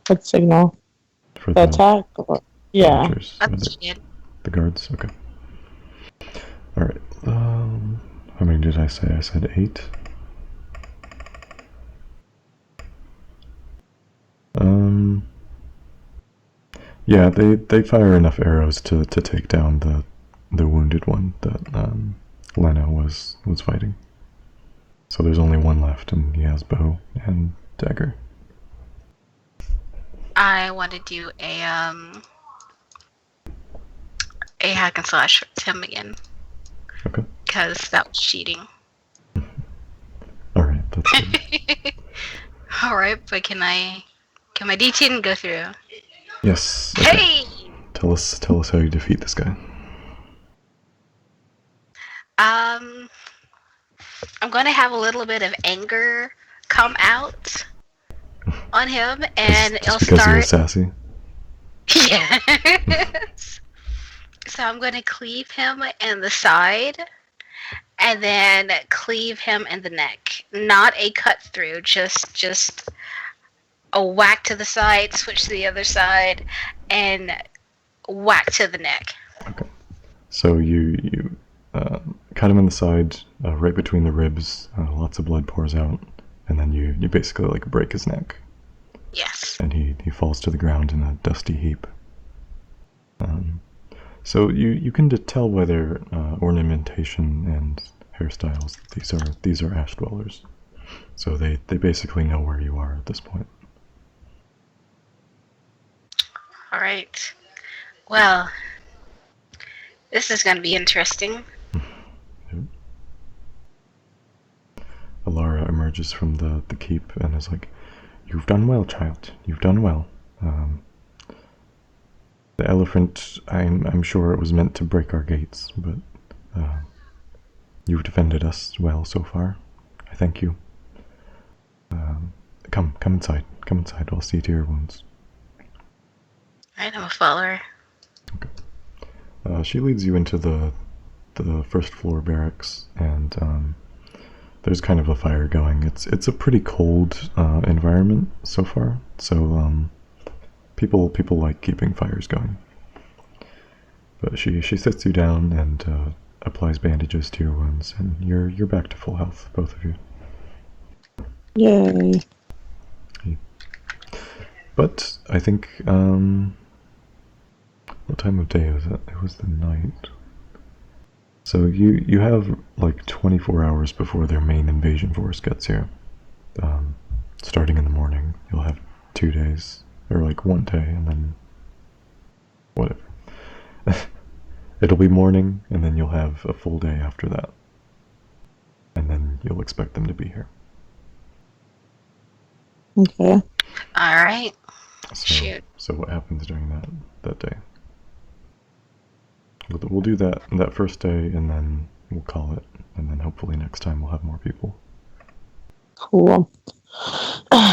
What signal? For The attack? Yeah. archers, That's good. the guards? Okay. Alright, how many did I say? I said 8. Yeah, they fire enough arrows to take down the wounded one that Lena was fighting. So there's only one left, and he has bow and dagger. I want to do a hack and slash with him again. Okay. Because that was cheating. All right, that's good. All right, but can my D10 go through? Yes. Okay. Hey. Tell us how you defeat this guy. I'm going to have a little bit of anger come out on him, and Just it'll because he was start. sassy? Yes. So I'm going to cleave him in the side, and then cleave him in the neck. Not a cut through, just a whack to the side, switch to the other side, and whack to the neck. Okay. So you cut him in the side, right between the ribs. Lots of blood pours out, and then you basically like break his neck, Yes. and he falls to the ground in a dusty heap. So you can tell by their ornamentation and hairstyles that these are ash dwellers. So they basically know where you are at this point. All right. Well, this is going to be interesting. Alara emerges from the keep and is like, "You've done well, child. You've done well. The elephant, I'm sure it was meant to break our gates, but you've defended us well so far. I thank you. Come inside. Come inside. I'll see to your wounds." All right, I'm a follower. She leads you into the first floor barracks, and there's kind of a fire going. It's a pretty cold environment so far, so people like keeping fires going. But she sits you down and applies bandages to your wounds, and you're back to full health, both of you. Yay. But I think what time of day was it? It was the night. So you have like 24 hours before their main invasion force gets here. Starting in the morning, you'll have 2 days, or like 1 day, and then whatever. It'll be morning, and then you'll have a full day after that. And then you'll expect them to be here. Okay. All right. So, Shoot. So what happens during that day? We'll do that first day, and then we'll call it, and then hopefully next time we'll have more people. Cool.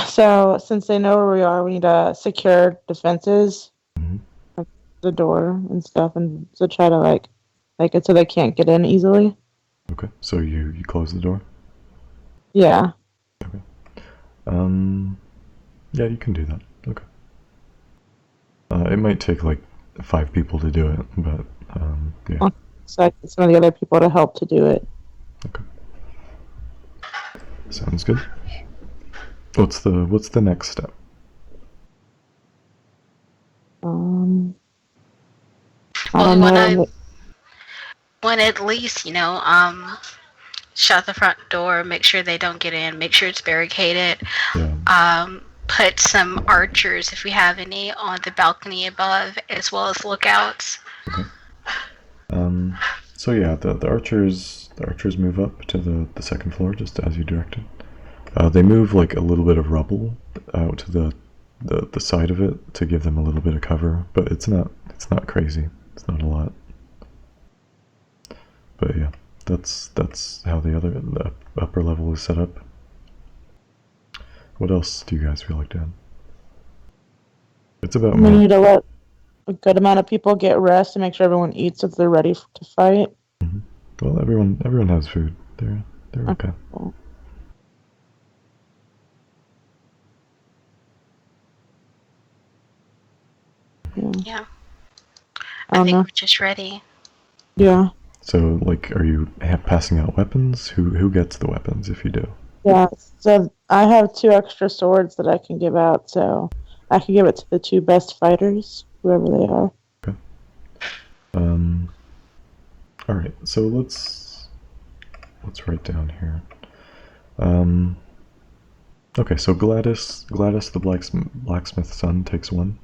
So, since they know where we are, we need to secure defenses, like the door and stuff, and so try to like it so they can't get in easily. Okay, so you close the door? Yeah. Okay. Yeah, you can do that. Okay. It might take like 5 people to do it, but yeah. So I get some of the other people to help to do it. Okay. Sounds good. What's the next step? I Well, don't know. want to at least, shut the front door, make sure they don't get in, make sure it's barricaded. Yeah. Put some archers, if we have any, on the balcony above, as well as lookouts. Okay. So yeah, the archers move up to the second floor just as you directed. They move like a little bit of rubble out to the side of it to give them a little bit of cover, but it's not crazy. It's not a lot. But yeah, that's how the upper level is set up. What else do you guys feel like doing? It's about We need to let a good amount of people get rest and make sure everyone eats if they're ready to fight. Well, everyone has food. They're okay. Cool. Yeah. I I think know. we're just ready. Yeah. So, like, are you passing out weapons? Who gets the weapons if you do? Yeah. So I have 2 extra swords that I can give out, so I can give it to the 2 best fighters, whoever they are. Okay. All right. So let's write down here. Okay. So Gladys the blacksmith's son takes 1,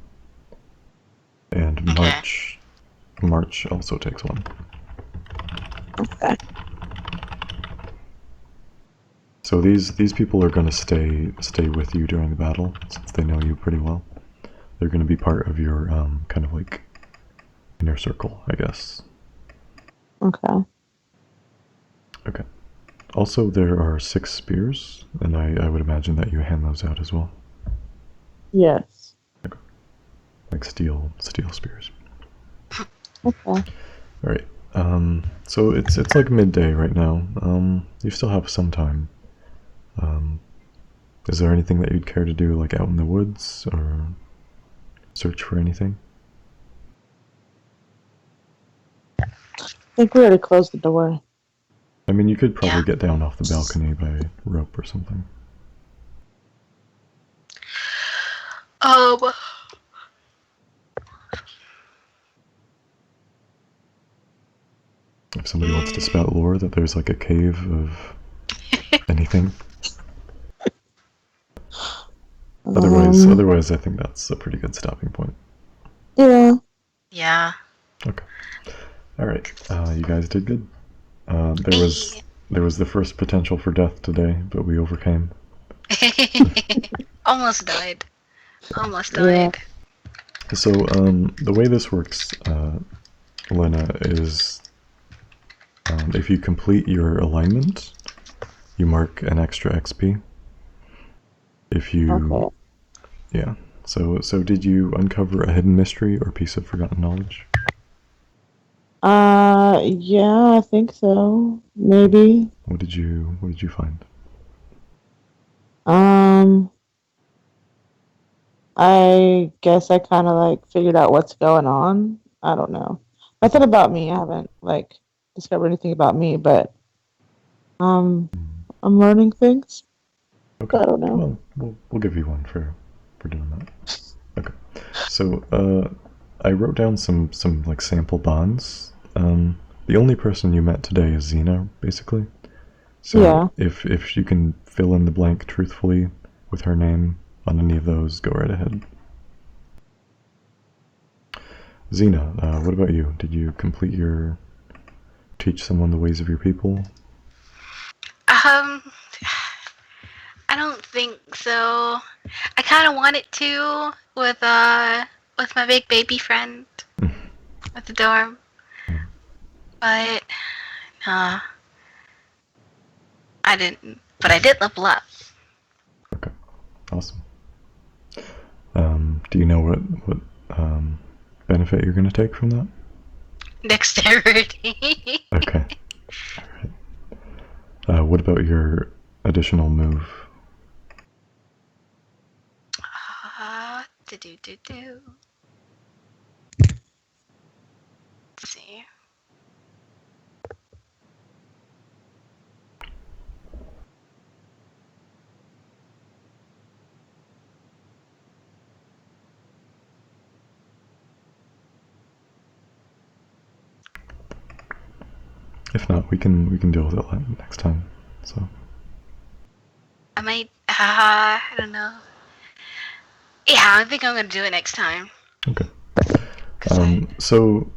and Okay. March also takes 1. Okay. So these people are going to stay with you during the battle since they know you pretty well. They're going to be part of your kind of like inner circle, I guess. Okay. Okay. Also, there are 6 spears, and I would imagine that you hand those out as well, Yes. like steel spears. Okay. All right. So it's like midday right now. You still have some time. Is there anything that you'd care to do, like out in the woods, or search for anything? I think we already closed the door. I mean, you could probably Yeah. get down off the balcony by rope or something. Um, If somebody wants to spout lore that there's like a cave of anything. Otherwise, I think that's a pretty good stopping point. Yeah. yeah. Okay. All right. You guys did good. Hey. There was the first potential for death today, but we overcame. Almost died. Almost Yeah. died. So the way this works, Lena, is if you complete your alignment, you mark an extra XP. If you, Okay. yeah. So did you uncover a hidden mystery or piece of forgotten knowledge? Yeah, I think so. Maybe. What did you find? Um, I guess I kind of like figured out what's going on. I don't know. Nothing about me. I haven't like discovered anything about me, but um, I'm learning things. Okay. I don't know. Well, we'll give you one for doing that. Okay. So I wrote down some like sample bonds. The only person you met today is Xena, basically. So Yeah. if you can fill in the blank truthfully with her name on any of those, go right ahead. Xena, what about you? Did you complete your teach someone the ways of your people? Um, I don't think so. I kind of wanted to with my big baby friend at the dorm, but uh, I didn't. But I did level up. Okay, awesome. Do you know what benefit you're going to take from that? Dexterity. Okay. All right. What about your additional move? Do. Let's see. If not, we can deal with it next time. So I might. I don't know. Yeah, I think I'm gonna do it next time. okay. 'Cause I, So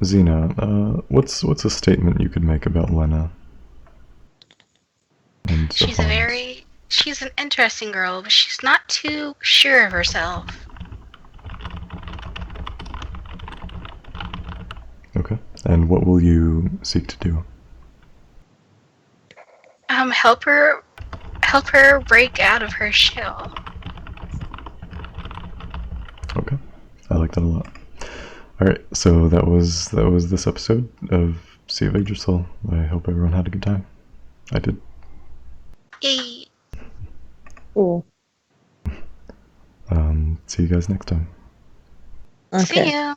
Xena, what's a statement you could make about Lena and the she's a bonds? she's an interesting girl, but she's not too sure of herself. Okay. And what will you seek to do? Help her break out of her shell. Okay. I like that a lot. All right. So that was this episode of Sea of Yggdrasil. I hope everyone had a good time. I did. Yay. Cool. See you guys next time. Okay. See you.